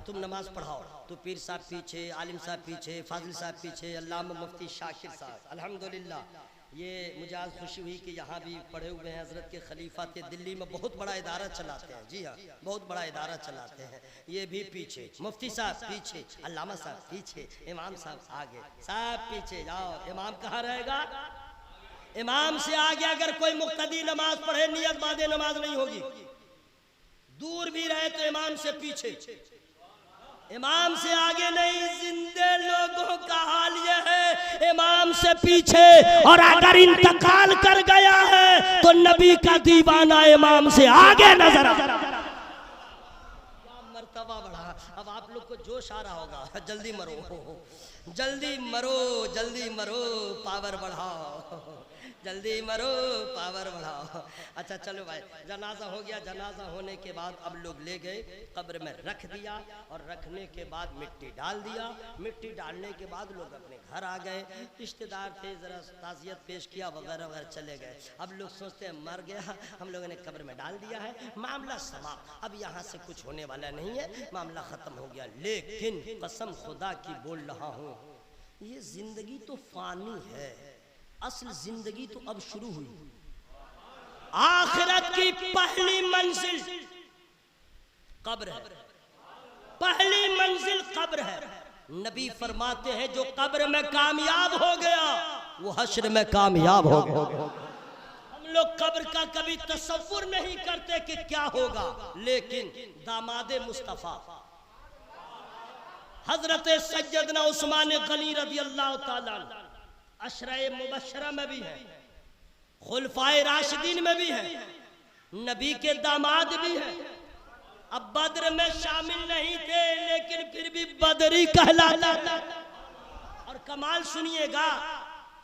तुम नमाज पढ़ाओ, तो पीर साहब पीछे, आलिम साहब पीछे, फाजिल साहब पीछे, अल्लामा मुफ्ती शाकिर साहब। अल्हम्दुलिल्लाह ये मुझे आज खुशी हुई कि यहाँ भी पढ़े हुए हैं। हज़रत के खलीफा थे, दिल्ली में बहुत बड़ा इदारा चलाते हैं। जी हाँ, बहुत बड़ा इदारा चलाते हैं। ये भी पीछे, मुफ्ती साहब पीछे, अल्लामा साहब पीछे, इमाम साहब आगे, साहब पीछे। जाओ, इमाम कहाँ रहेगा? इमाम से आगे अगर कोई मुक्तदी नमाज पढ़े, नियत बादे नमाज नहीं होगी। दूर भी रहे तो इमाम से पीछे, इमाम से आगे नहीं। जिंदे लोगों का हाल ये है, इमाम से पीछे। और अगर इंतकाल कर गया है तो नबी का दीवाना इमाम से आगे नजर आता। मर्तबा बढ़ा। अब आप लोग को जोश आ रहा होगा, जल्दी मरो, जल्दी मरो, जल्दी मरो, पावर बढ़ाओ, जल्दी मरो, पावर बढ़ाओ। अच्छा चलो भाई, जनाजा हो गया। जनाजा होने के बाद अब लोग ले गए, कब्र में रख दिया, और रखने के बाद मिट्टी डाल दिया। मिट्टी डालने के बाद लोग अपने घर आ गए। रिश्तेदार थे, जरा ताज़ियत पेश किया, वगैरह वगैरह चले गए। अब लोग सोचते हैं मर गया, हम लोगों ने कब्र में डाल दिया है, मामला समाप्त, अब यहाँ से कुछ होने वाला नहीं है, मामला ख़त्म हो गया। लेकिन कसम खुदा की बोल रहा हूँ, ये जिंदगी तो फानी है, असल जिंदगी तो अब शुरू हुई। आखिरत की पहली मंजिल कब्र है, पहली मंजिल कब्र है। नबी फरमाते हैं जो कब्र में कामयाब हो गया वो हश्र में कामयाब हो गया। हम लोग कब्र का कभी तसव्वुर नहीं करते कि क्या होगा, लेकिन दामादे मुस्तफा हजरत सैयदना उस्मान गनी रज़ी अल्लाह ताला अशराए मुबशरा में भी है, खुलफाए राशिदीन में भी है, नबी के दामाद भी है। अब बद्र में शामिल नहीं थे, लेकिन फिर भी बदरी कहलाता। और कमाल सुनिएगा,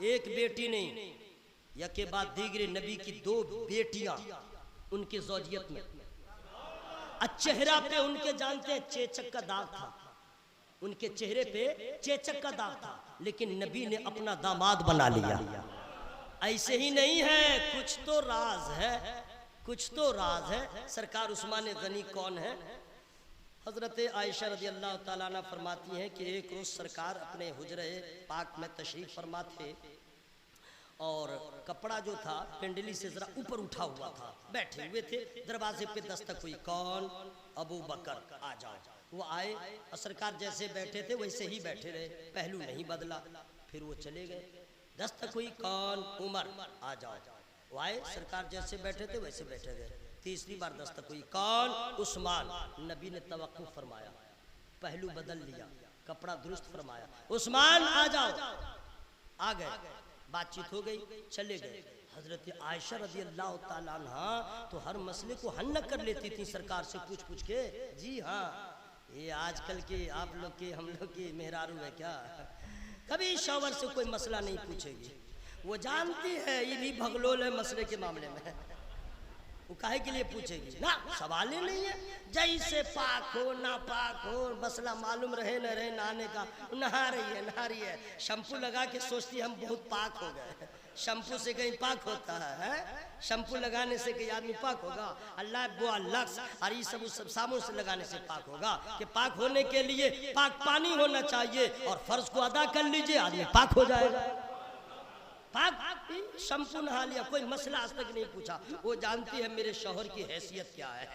एक बेटी नहीं या के बाद दीगरे नबी की 2 बेटियां उनके ज़ौजियत में। चेहरा पे उनके जानते हैं चेचक का दाग था, उनके चेहरे पे चेचक का दाग था, लेकिन नबी ने अपना दामाद बना लिया। ऐसे ही नहीं है, कुछ तो राज है, कुछ तो राज है। सरकार उस्मान गनी कौन है? हजरत आयशा रज़ी अल्लाह ताला अन्हा फरमाती हैं कि एक रोज सरकार अपने हुजरे पाक में तशरीफ फरमा थे, और कपड़ा जो था पिंडली से जरा ऊपर उठा हुआ था, बैठे हुए थे। दरवाजे पे दस्तक हुई, कौन? अबू बकर, आ जाओ। वो आए और सरकार जैसे बैठे थे वैसे ही बैठे रहे, पहलू नहीं बदला। फिर वो चले गए। दस्तक हुई, कौन? उमर, आ जाओ। वो आए, सरकार जैसे बैठे थे वैसे बैठे गए। तीसरी बार दस्तक हुई, कौन? उस्मान। नबी ने तवक्कुफ फरमाया, पहलू बदल लिया, कपड़ा दुरुस्त फरमाया, उस्मान आ जाओ। आ गए, बातचीत हो गई, चले गए। हजरत आयशा रज़ी अल्लाह ताला अन्हा तो हर मसले को हल न कर लेती थी सरकार से पूछ पूछ के। जी हाँ, ये आजकल के आप लोग के हम लोग के मेहरारू है क्या, कभी शौहर से कोई मसला नहीं पूछेगी। वो जानती है ये भी भगलोल है मसले के मामले में, वो काहे के लिए पूछेगी ना, सवाल ही नहीं है। जैसे पाक हो ना पाक हो, मसला मालूम रहे न रहे, नहाने का नहा रही है, शैम्पू लगा के सोचती हम बहुत पाक हो गए। शैम्पू से कहीं पाक होता है? शैम्पू लगाने से कहीं आदमी पाक होगा? अल्लाह वो लक्स और ये सब साबुन से लगाने से पाक होगा? कि पाक होने के लिए पाक पानी होना चाहिए और फर्ज को अदा कर लीजिए, आदमी पाक हो जाएगा। पाक शैम्पू नहा लिया, कोई मसला आज तक नहीं पूछा। वो जानती है मेरे शौहर की हैसियत क्या है,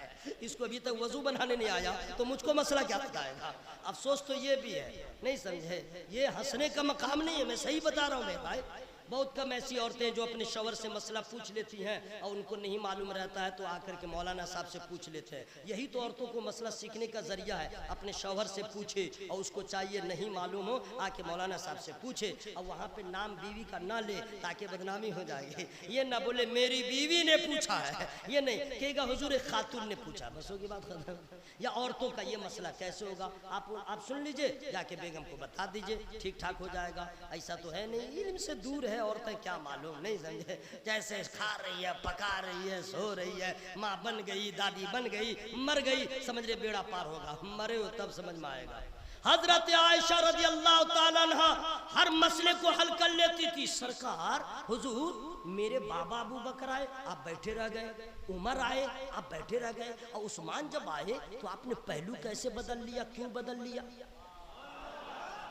इसको अभी तक वजू बनाने नहीं आया तो मुझको मसला क्या बताएगा। अफसोस तो ये भी है, नहीं समझे, ये हंसने का मकाम नहीं है, मैं सही बता रहा हूँ मेरे भाई। बहुत कम ऐसी औरतें जो अपने शौहर से मसला पूछ लेती हैं और उनको नहीं मालूम रहता है तो आकर के मौलाना साहब से पूछ लेते हैं। यही तो औरतों को मसला सीखने का जरिया है, अपने शौहर से पूछे और उसको चाहिए नहीं मालूम हो आके मौलाना साहब से पूछे और वहाँ पे नाम बीवी का ना ले ताकि बदनामी हो जाएगी। ये ना बोले मेरी बीवी ने पूछा है, ये नहीं कहेगा हुजूर खातून ने पूछा, बस होगी बात खत्म। या औरतों का ये मसला कैसे होगा, आप सुन लीजिए, जाके बेगम को बता दीजिए, ठीक ठाक हो जाएगा। ऐसा तो है नहीं, इल्म से दूर है औरतें, क्या मालूम, नहीं समझे। जैसे खा रही है, पका रही है, सो रही है, माँ बन गई, दादी बन गई, मर गई, समझ रहे बेड़ा पार होगा, मरे हो तब समझ में आएगा। हजरत आयशा रज़ी अल्लाह ताला अन्हा हर मसले को हल कर लेती थी। सरकार हुजूर मेरे बाबा अबू बकर आए, आप बैठे रह गए, उमर आए, आप बैठे रह गए, और उस्मान जब आए तो आपने पहलू कैसे बदल लिया, क्यों बदल लिया?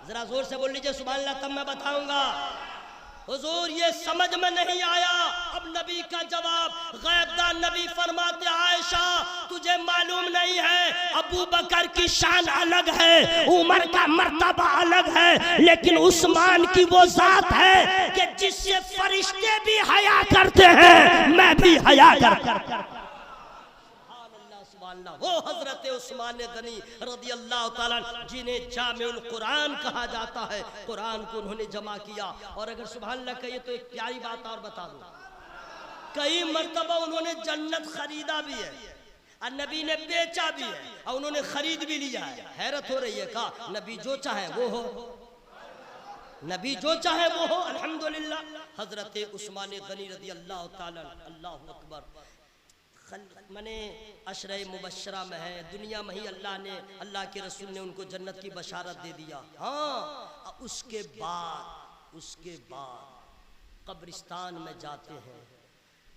जरा जोर से बोल लीजिए सुभान अल्लाह, तब मैं बताऊंगा। हुजूर ये समझ में नहीं आया। अब नबी का जवाब, गैबदान नबी फरमाते आयशा तुझे मालूम नहीं है, अबू बकर की शान अलग है, उमर का मर्तबा अलग है, लेकिन उस्मान की वो जात है कि जिससे फरिश्ते भी हया करते हैं, मैं भी हया करता। वो हजरत उस्मान गनी रज़ी अल्लाह ताला जिन्हें जामिउल कुरान कहा जाता है, कुरान को उन्होंने जमा किया। और अगर सुभान अल्लाह कहिए तो एक प्यारी बात और बता दूं, कई मर्तबा उन्होंने जन्नत खरीदा भी है और नबी ने बेचा भी है और उन्होंने खरीद भी लिया है। हैरत हो रही है का, नबी जो चाहे वो हो, नबी जो चाहे वो हो, अल्हम्दुलिल्लाह। हजरत उस्मान गनी रज़ी अल्लाह ताला, अल्लाहु अकबर, मने अशरे मुबशरा में है, दुनिया में ही अल्लाह ने, अल्लाह के रसूल ने उनको जन्नत की बशारत दे दिया। हाँ, उसके बाद कब्रिस्तान में जाते हैं,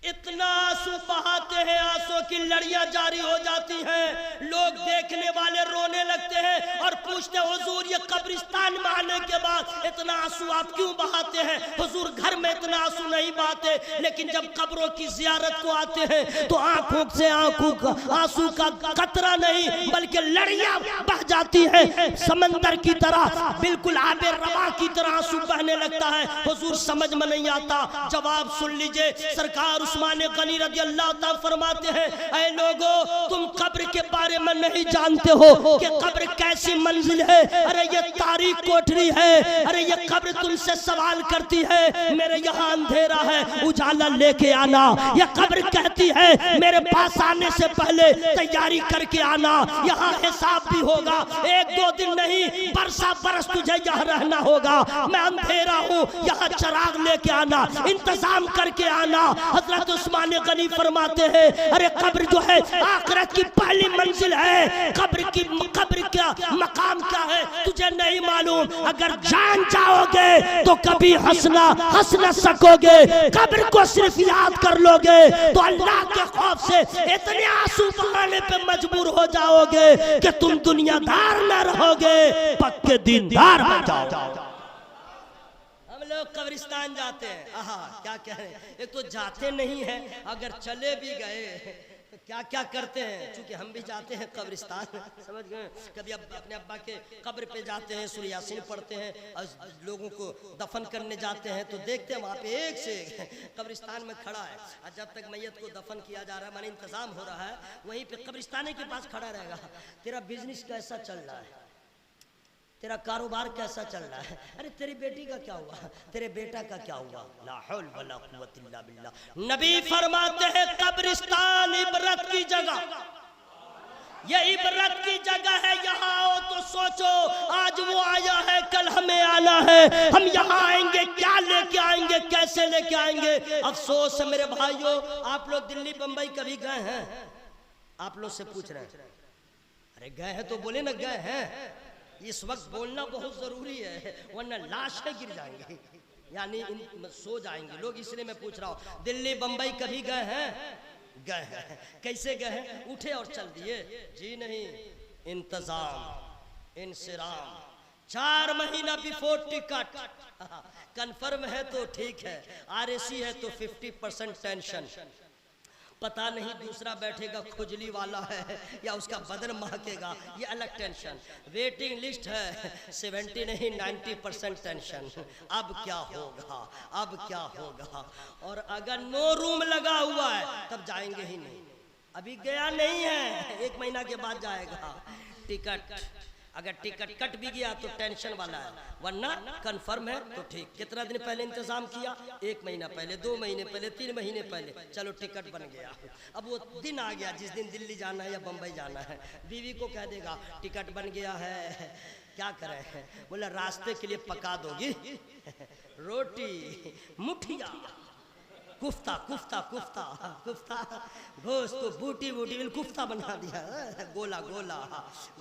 इतना आंसू बहाते हैं, आंसू की लड़ियां जारी हो जाती हैं, लोग देखने वाले रोने लगते हैं और पूछते हैं हुजूर ये कब्रिस्तान में आने के बाद इतना आंसू आप क्यों बहाते हैं? हुजूर घर में इतना आंसू नहीं बहाते, लेकिन जब कब्रों की जियारत को आते हैं तो आंखों से आंसू का कतरा नहीं बल्कि लड़ियां बह जाती हैं, समंदर की तरह, बिल्कुल आबे रवा की तरह आंसू बहने लगता है। हुजूर समझ में नहीं आता। जवाब सुन लीजिए, सरकार उस्मान गनी रज़ी अल्लाह ताला फरमाते हैं, ऐ लोगों तुम कब्र के बारे में नहीं जानते हो कि कब्र कैसी मंजिल है। अरे ये तारीख कोठरी है, अरे ये कब्र तुमसे सवाल करती है, मेरे यहाँ अंधेरा है उजाला लेके आना। ये कब्र कहती है मेरे पास आने से पहले तैयारी करके आना, यहाँ हिसाब भी होगा, एक दो दिन नहीं बरसा बरस तुझे यहाँ रहना होगा। मैं अंधेरा हूँ, यहाँ चिराग लेके आना, इंतजाम करके आना। हजरत उस्मान गनी फरमाते हैं, अरे कब्र जो है आखिरत की पहली मंजिल है, कब्र का मकाम क्या है तुझे नहीं मालूम। अगर जान जाओगे तो कभी हंस न सकोगे, कब्र को सिर्फ याद कर लोगे तो अल्लाह के खौफ से इतने आंसू बहाने पे मजबूर हो जाओगे कि तुम दुनियादार न रहोगे, पक्के दीनदार बन जाओगे। लोग कब्रिस्तान जाते हैं, आहा क्या कह रहे हैं, एक तो जाते नहीं है, अगर चले भी गए तो क्या क्या करते हैं। चूंकि हम भी जाते हैं कब्रिस्तान, समझ गए, कभी अब अपने अब्बा के कब्र पे जाते हैं, सूरह यासीन पढ़ते हैं और लोगों को दफन करने जाते हैं, तो देखते हैं वहाँ पे एक से एक कब्रिस्तान में खड़ा है, और जब तक मैयत को दफन किया जा रहा है, माने इंतजाम हो रहा है, वहीं पे कब्रिस्तान के पास खड़ा रहेगा। तेरा बिजनेस कैसा चल रहा है, तेरा कारोबार कैसा चल रहा है, अरे तेरी बेटी का क्या हुआ, तेरे बेटा का क्या हुआ। ला हौल वला कुव्वत इल्ला बिल्लाह। नबी फरमाते हैं कब्रिस्तान इबरत की जगह, ये इबरत की जगह है, यहाँ आओ तो सोचो आज वो आया है, कल हमें आना है, हम यहाँ आएंगे क्या लेके आएंगे, कैसे लेके आएंगे। अफसोस है मेरे भाइयों, आप लोग दिल्ली बंबई कभी गए हैं? आप लोग से पूछ रहे हैं, अरे गए हैं तो बोले ना गए हैं। इस वक्त बोलना बहुत जरूरी है, वरना लाशें गिर जाएंगी, यानी सो जाएंगे लोग, इसलिए मैं पूछ रहा हूँ। दिल्ली बंबई कभी गए हैं? गए हैं। कैसे गए हैं? उठे और चल दिए? जी नहीं, इंतजाम, इंसिराम, 4 महीना बिफोर टिकट, कंफर्म है तो ठीक है, RAC है तो 50% टेंशन, पता नहीं दूसरा बैठेगा खुजली वाला है या उसका बदन महकेगा, ये अलग टेंशन। वेटिंग लिस्ट है 70 नहीं 90% टेंशन, अब क्या होगा, अब क्या होगा। और अगर नो रूम लगा हुआ है तब जाएंगे ही नहीं, अभी गया नहीं है, 1 महीना के बाद जाएगा। टिकट, अगर टिकट कट भी गया तो टेंशन वाला है, वरना कंफर्म है तो ठीक। कितना दिन पहले इंतजाम किया? 1 महीना पहले, 2 महीने पहले, 3 महीने पहले, चलो टिकट बन गया। अब वो दिन आ गया जिस दिन दिल्ली जाना है या बम्बई जाना है, बीवी को कह देगा टिकट बन गया है, क्या करें, बोला रास्ते के लिए पका दोगी रोटी, मुठिया, कुफ्ता कुफ्ता कुफ्ता कुफ्ता, गोश्त को बूटी बूटी बिल कुफ्ता बना दिया, गोला गोला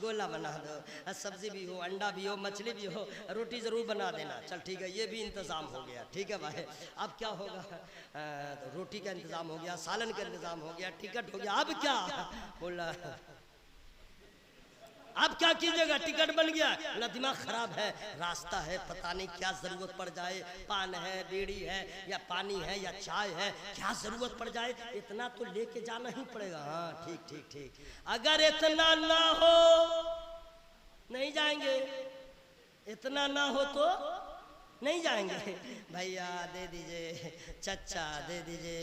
गोला बना दो, सब्जी भी हो, अंडा भी हो, मछली भी हो, रोटी ज़रूर बना देना। चल ठीक है, ये भी इंतज़ाम हो गया, ठीक है भाई। अब क्या होगा? तो रोटी का इंतज़ाम हो गया, सालन का इंतज़ाम हो गया, टिकट हो गया, अब क्या? बोला अब क्या कीजिएगा? टिकट बन गया ना, दिमाग खराब है, रास्ता है, पता नहीं क्या जरूरत पड़ जाए, पान है, बीड़ी है, या पानी है, या चाय है, क्या जरूरत पड़ जाए, इतना तो लेके जाना ही पड़ेगा। हाँ ठीक ठीक ठीक, अगर इतना ना हो नहीं जाएंगे, इतना ना हो तो नहीं जाएंगे। भैया दे दीजिए, चचा दे दीजिए,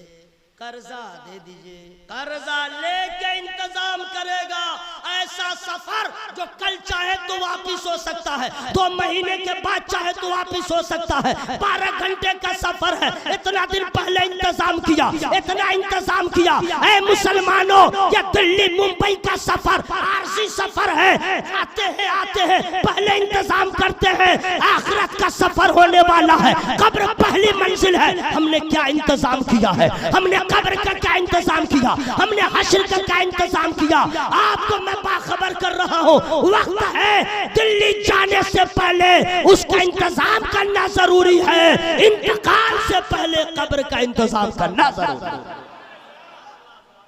कर्जा दे दीजिए, कर्जा लेके इंतजाम करेगा। ऐसा सफर जो कल चाहे तो वापिस हो सकता है, 2 महीने के बाद चाहे तो वापिस हो सकता है, 12 घंटे का सफर है, इतना दिन पहले इंतजाम किया, इतना इंतजाम किया। ऐ मुसलमानों, ये दिल्ली मुंबई का सफर आरजी सफर है, आते हैं पहले इंतजाम करते हैं, आखिरत का सफर होने वाला है, कब्र पहली मंजिल है। हमने क्या इंतजाम किया है? हमने कब्र का क्या इंतजाम किया? हमने हश्र का क्या इंतजाम किया? आपको मैं बाखबर कर रहा हूँ, वक्त है दिल्ली जाने से पहले उसका इंतजाम करना जरूरी है, इंतकाल से पहले कब्र का इंतजाम करना जरूरी है।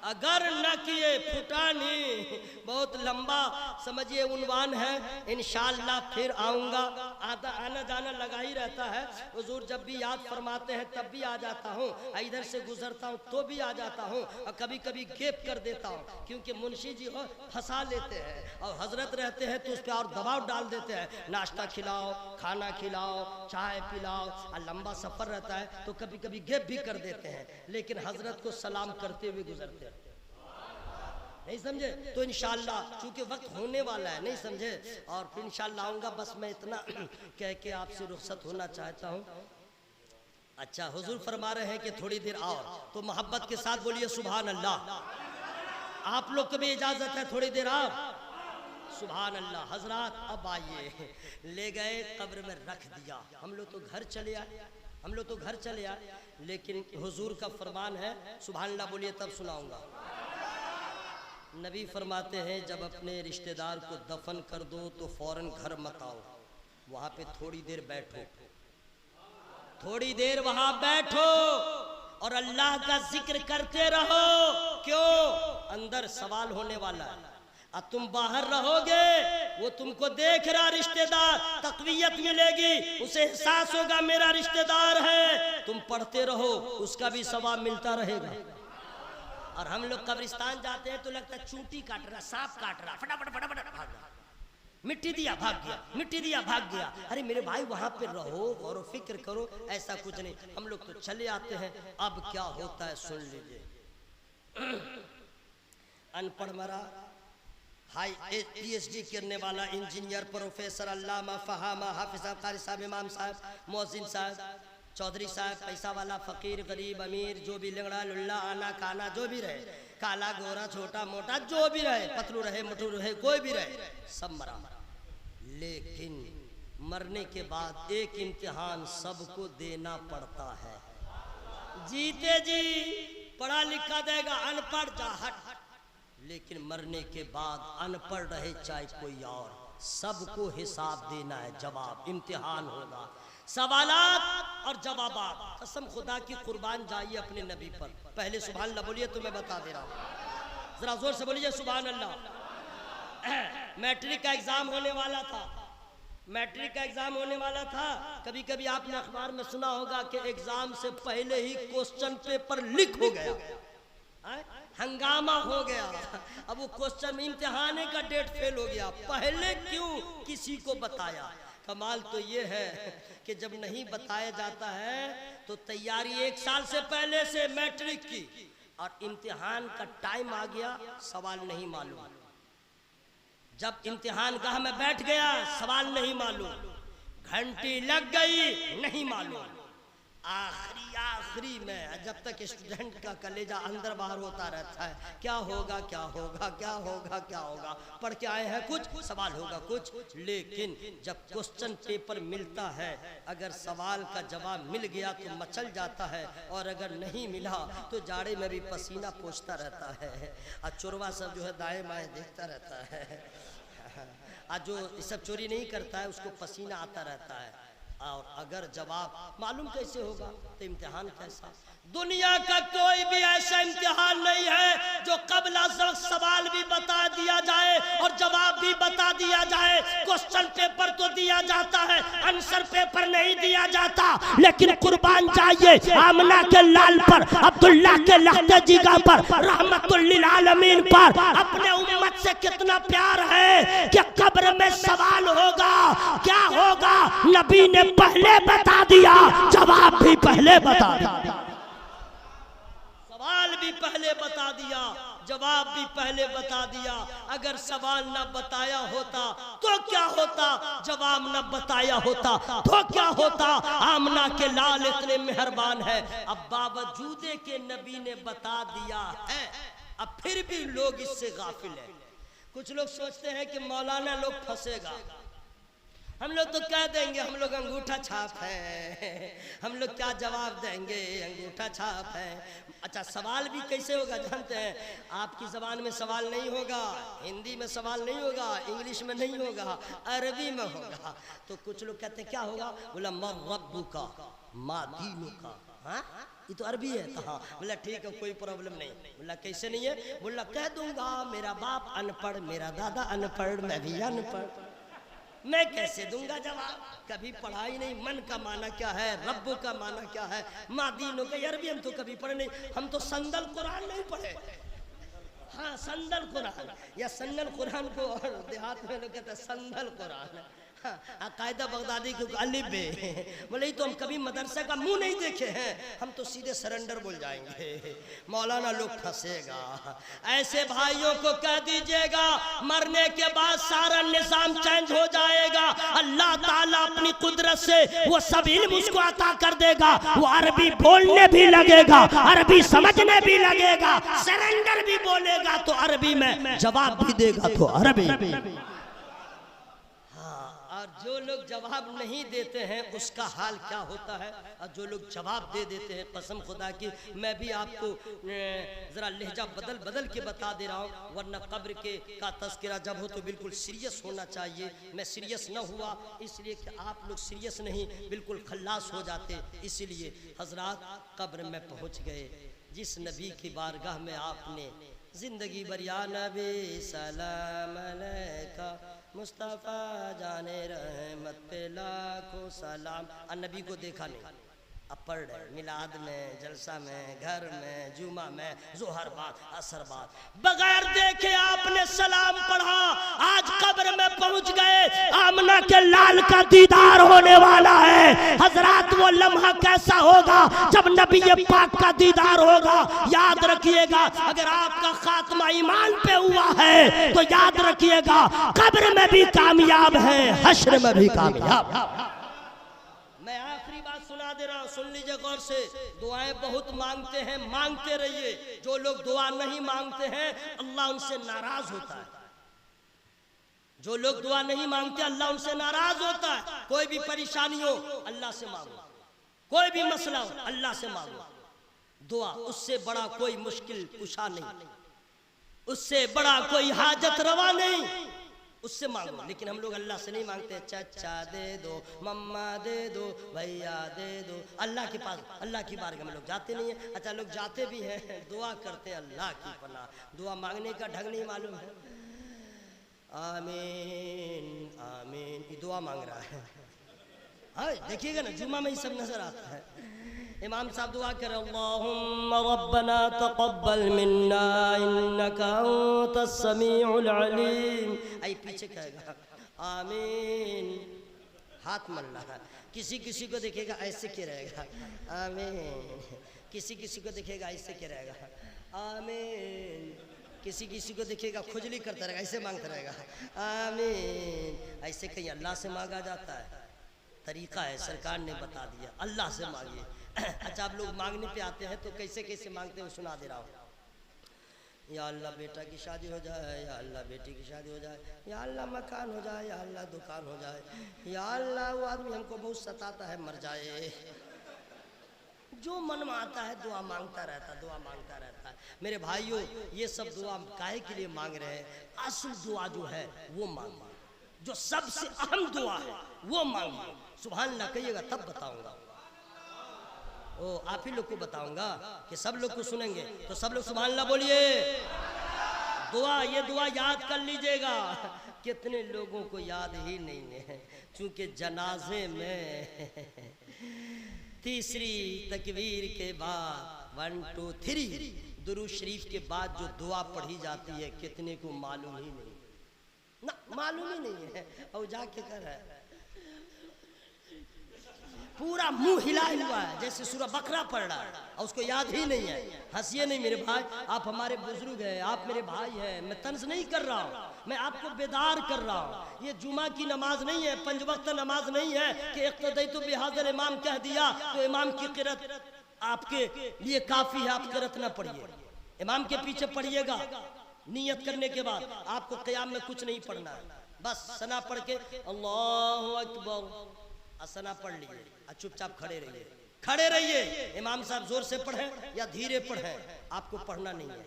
अगर न किए फुटानी, बहुत लंबा समझिए उन्वान है, इंशाअल्लाह फिर आऊँगा, आना जाना लगा ही रहता है। हुजूर जब भी याद फरमाते हैं तब भी आ जाता हूँ, इधर से गुजरता हूँ तो भी आ जाता हूँ, और कभी कभी गेप कर देता हूँ, क्योंकि मुंशी जी हो फंसा लेते हैं, और हजरत रहते हैं तो उस पर और दबाव डाल देते हैं, नाश्ता खिलाओ, खाना खिलाओ, चाय पिलाओ, और लंबा सफ़र रहता है तो कभी कभी गेप भी कर देते हैं, लेकिन हजरत को सलाम करते हुए गुजरते हैं, नहीं समझे? तो इंशाअल्लाह चूंकि वक्त होने वाला है, नहीं समझे, और फिर इंशाअल्लाह आऊँगा। बस मैं इतना कह के आपसे रुखसत होना चाहता हूँ। अच्छा, हुजूर फरमा रहे हैं कि थोड़ी देर और, तो मोहब्बत के साथ बोलिए सुभान अल्लाह। आप लोग को भी इजाजत है, थोड़ी देर और, सुभान अल्लाह। हजरात अब आइए, ले गए कब्र में रख दिया, हम लोग तो घर चले आए, हम लोग तो घर चले आए, लेकिन हुजूर का फरमान है, सुभान अल्लाह बोलिए तब सुनाऊंगा। नबी फरमाते हैं जब अपने रिश्तेदार को दफन कर दो तो फौरन घर मत आओ, वहाँ पे थोड़ी देर बैठो, थोड़ी देर वहाँ बैठो और अल्लाह का जिक्र करते रहो। क्यों? अंदर सवाल होने वाला है, अब तुम बाहर रहोगे, वो तुमको देख रहा रिश्तेदार, तकवीयत मिलेगी, उसे एहसास होगा मेरा रिश्तेदार है, तुम पढ़ते रहो, उसका भी सवाब मिलता रहेगा। और हम लोग कब्रिस्तान जाते हैं तो लगता है चूंटी काट रहा, सांप काट रहा, फटाफट फटाफट भाग रहा, मिट्टी दिया भाग गया, मिट्टी दिया भाग गया। अरे मेरे भाई वहां पे रहो, गौर फिक्र करो, ऐसा कुछ नहीं। हम लोग तो चले आते हैं। अब क्या होता है सुन लीजिए। अनपढ़ मरा, हाई PhD करने वाला इंजीनियर, प्रोफेसर, अल्लामा, फहामा, हाफिज साहब, कारी साहब, इमाम साहब, मौजिन साहब, चौधरी साहब, पैसा वाला, फकीर, गरीब, अमीर, जो भी लंगड़ा लुल्ला आना खाना जो भी रहे, काला गोरा छोटा मोटा जो भी रहे, पतलू रहे मोटू रहे, कोई भी रहे, सब मरा। लेकिन मरने के बाद एक इम्तिहान सबको देना पड़ता है। जीते जी पढ़ा लिखा देगा, अनपढ़ जा हट। लेकिन मरने के बाद अनपढ़ रहे चाहे कोई और, सबको हिसाब देना है, जवाब, इम्तिहान होगा, सवालात और जवाबात। कसम खुदा की कुर्बान जाइए अपने नबी पर। पहले सुभान अल्लाह बोलिए तो मैं बता दे रहा हूँ, जरा जोर से बोलिए सुभान अल्लाह। मैट्रिक का एग्जाम होने वाला था, मैट्रिक का एग्जाम होने वाला था। कभी कभी आपने अखबार में सुना होगा कि एग्जाम से पहले ही क्वेश्चन पेपर लीक हो गया, हंगामा हो गया। अब वो क्वेश्चन इम्तिहान का डेट फेल हो गया, पहले क्यों किसी को बताया? कमाल तो ये है कि जब नहीं बताया जाता है तो तैयारी 1 साल से पहले से मैट्रिक की, और इम्तिहान का टाइम आ गया, सवाल नहीं मालूम। जब इम्तिहान गाह में बैठ गया, सवाल नहीं मालूम, घंटी लग गई, नहीं मालूम। आखिरी में जब तक स्टूडेंट का कलेजा अंदर बाहर होता रहता है, क्या होगा क्या होगा क्या होगा क्या होगा, पढ़ के आए हैं कुछ, सवाल होगा कुछ। लेकिन जब क्वेश्चन पेपर मिलता है, अगर सवाल का जवाब मिल गया तो मचल जाता है, और अगर नहीं मिला तो जाड़े में भी पसीना पोंछता रहता है, और चोरवा सब जो है दाएं बाएं देखता रहता है, और जो सब चोरी नहीं करता है उसको पसीना आता रहता है। और अगर जवाब मालूम कैसे होगा तो इम्तिहान कैसा? दुनिया का कोई भी ऐसा इम्तिहान नहीं है जो कबल अज़ सवाल भी बता दिया जाए और जवाब भी बता दिया जाए। क्वेश्चन पेपर तो दिया जाता है, आंसर पेपर नहीं दिया जाता। लेकिन कुर्बान जाइए आमना के लाल पर, अब्दुल्ला के लहते जिगर पर, रहमतुल लिल आलमीन पर, अपने उम्मत से कितना प्यार है कि कब्र में सवाल होगा, क्या होगा नबी ने पहले बता दिया, जवाब भी पहले बता दिया। सवाल भी पहले बता दिया, जवाब भी पहले बता दिया। अगर सवाल न बताया होता तो क्या होता, जवाब न बताया होता तो क्या होता? आमना के लाल इतने मेहरबान है, अब बावजूद के नबी ने बता दिया है, अब फिर भी लोग इससे गाफिल हैं। कुछ लोग सोचते हैं कि मौलाना लोग फंसेगा, हम लोग तो कह देंगे हम लोग अंगूठा छाप है, हम लोग क्या जवाब देंगे, अंगूठा छाप है। अच्छा सवाल भी कैसे होगा जानते हैं? आपकी ज़बान में सवाल नहीं होगा, हिंदी में सवाल नहीं होगा, इंग्लिश में नहीं होगा, अरबी में होगा। तो कुछ लोग कहते हैं क्या होगा, बोला मर रब्बुका मा दीनुका, हाँ ये तो अरबी है। तो हाँ, बोला ठीक है कोई प्रॉब्लम नहीं। बोला कैसे नहीं है? बोला कह दूंगा मेरा बाप अनपढ़, मेरा दादा अनपढ़, मैं भी अनपढ़, मैं कैसे दूंगा जवाब? कभी पढ़ा ही नहीं। मन का माना क्या है, रब्बु का माना क्या है, मादीनों का अरबी हम तो कभी पढ़े नहीं, हम तो संदल कुरान नहीं पढ़े। हाँ संदल कुरान, या संदल कुरान को और देहात में लोग कहते हैं संदल कुरान। हाँ कायदा बगदादी को अलिफ बे, बोले तो हम कभी मदरसे का मुंह नहीं देखे हैं, हम तो सीधे सरेंडर बोल जाएंगे, मौलाना लोग फंसेगा। ऐसे भाइयों को कह दीजिएगा मरने के बाद सारा निजाम चेंज हो जाएगा, अल्लाह ताला अपनी कुदरत से वो सब इल्म उसको अता कर देगा, वो अरबी बोलने भी लगेगा, अरबी समझने भी लगेगा, सरेंडर भी बोलेगा तो अरबी में, जवाब भी देगा तो अरबी। और जो लोग जवाब नहीं देते हैं उसका हाल क्या होता है, और जो लोग जवाब दे देते हैं, कसम खुदा की मैं भी आपको ज़रा लहजा बदल बदल के बता दे रहा हूँ, वरना कब्र के का तज़किरा जब हो तो बिल्कुल सीरियस होना चाहिए। मैं सीरियस न हुआ इसलिए कि आप लोग सीरियस नहीं, बिल्कुल खल्लास हो जाते, इसीलिए हजरात कब्र में पहुँच गए। जिस नबी की बारगाह में आपने जिंदगी भर या नबी सलाम अलैका मुस्तफ़ा जाने रहमत पे लाखों सलाम, नबी को देखा नहीं, अब पढ़ रहे मिलाद में, जलसा में, घर में, जुमा में, जोहर बाद, असर बाद, बगैर देखे आपने सलाम पढ़ा। आज कब्र में पहुंच गए, आमना के लाल का दीदार होने वाला है। हजरात वो लम्हा कैसा होगा जब नबी पाक का दीदार होगा। याद रखिएगा, अगर आपका खात्मा ईमान पे हुआ है तो याद रखिएगा कब्र में भी कामयाब है, हश्र में भी कामयाब। मैं आखिरी बात सुना दे रहा हूँ, सुन लीजिए गौर से। दुआएं बहुत मांगते हैं, मांगते रहिए। जो लोग दुआ नहीं मांगते हैं अल्लाह उनसे नाराज होता है। जो लोग दुआ नहीं मांगते अल्लाह उनसे नाराज होता है। कोई भी परेशानी हो अल्लाह से मांगो, कोई भी मसला हो अल्लाह से मांगो। दुआ उससे बड़ा कोई मुश्किल कुशा नहीं, उससे बड़ा कोई हाजत रवा नहीं, उससे मांगो। लेकिन हम लोग अल्लाह से नहीं मांगते, चाचा दे दो, मम्मा दे दो, भैया दे दो। अल्लाह के पास, अल्लाह की बारगाह में लोग जाते नहीं है। अच्छा, लोग जाते भी हैं, दुआ करते हैं अल्लाह की पनाह। दुआ मांगने का ढंग नहीं मालूम है। आमीन आमीन की दुआ मांग रहा है। हाँ देखिएगा ना, जुमा में ही सब नजर आता है। इमाम साहब दुआ कर, अल्लाहुम्मा रब्बना तक़ब्बल मिन्ना इन्नका अंतस समीउल अलीम। आई पीछे कहेगा आमीन, हाथ मल रहा है। किसी किसी को देखेगा ऐसे के रहेगा आमीन, किसी किसी को देखेगा ऐसे के रहेगा आमीन, किसी किसी को देखेगा खुजली करता रहेगा, ऐसे मांगता रहेगा आमीन। ऐसे कहीं अल्लाह से मांगा जाता है? तरीका है, सरकार ने बता दिया, अल्लाह से मांगिए। अच्छा, आप लोग मांगने पे आते हैं तो कैसे कैसे मांगते हैं सुना दे रहा हूँ। या अल्लाह बेटा की शादी हो जाए, या अल्लाह बेटी की शादी हो जाए, या अल्लाह मकान हो जाए, या अल्लाह दुकान हो जाए, या अल्लाह वो आदमी हमको बहुत सताता है मर जाए। जो मन में आता है दुआ मांगता रहता, दुआ मांगता रहता है। मेरे भाइयों, ये सब दुआ काहे के लिए मांग रहे हैं? असल दुआ जो है वो मांगो, जो सबसे अहम दुआ है वो मांगो। सुभान अल्लाह कहिएगा तब बताऊंगा। ओ आप ही लोग को बताऊंगा कि सब लोग को सुनेंगे, तो सब लोग सुभान अल्लाह बोलिए। दुआ, ये दुआ याद कर लीजिएगा। कितने लोगों को याद ही नहीं है, क्योंकि जनाजे में तीसरी तकबीर के बाद 1 2 3 दुरूद शरीफ के बाद जो दुआ पढ़ी जाती है कितने को मालूम ही नहीं ना, मालूम ही नहीं है। और जाके कर है पूरा मुंह हिलाए हुआ है जैसे सूरह बकरा पढ़ रहा है और उसको याद ही नहीं है। हंसिए नहीं मेरे भाई, आप हमारे बुजुर्ग हैं, आप मेरे भाई हैं। मैं तंज नहीं कर रहा हूँ, मैं आपको बेदार कर रहा हूँ। ये जुमा की नमाज नहीं है, 5 वक्त नमाज नहीं है कि इक़्तदैतु बिहाज़ल इमाम कह दिया तो इमाम की क़िरात आपके लिए काफ़ी है, आप क़िरात ना पढ़िए। इमाम के पीछे पढ़िएगा। नियत करने के बाद आपको क़याम में कुछ नहीं पढ़ना है, बस सना पढ़ के अल्लाहु अकबर असना पढ़ लीजिए और चुपचाप खड़े रहिए, खड़े रहिए। इमाम साहब जोर से पढ़े या धीरे पढ़े, आपको पढ़ना नहीं है।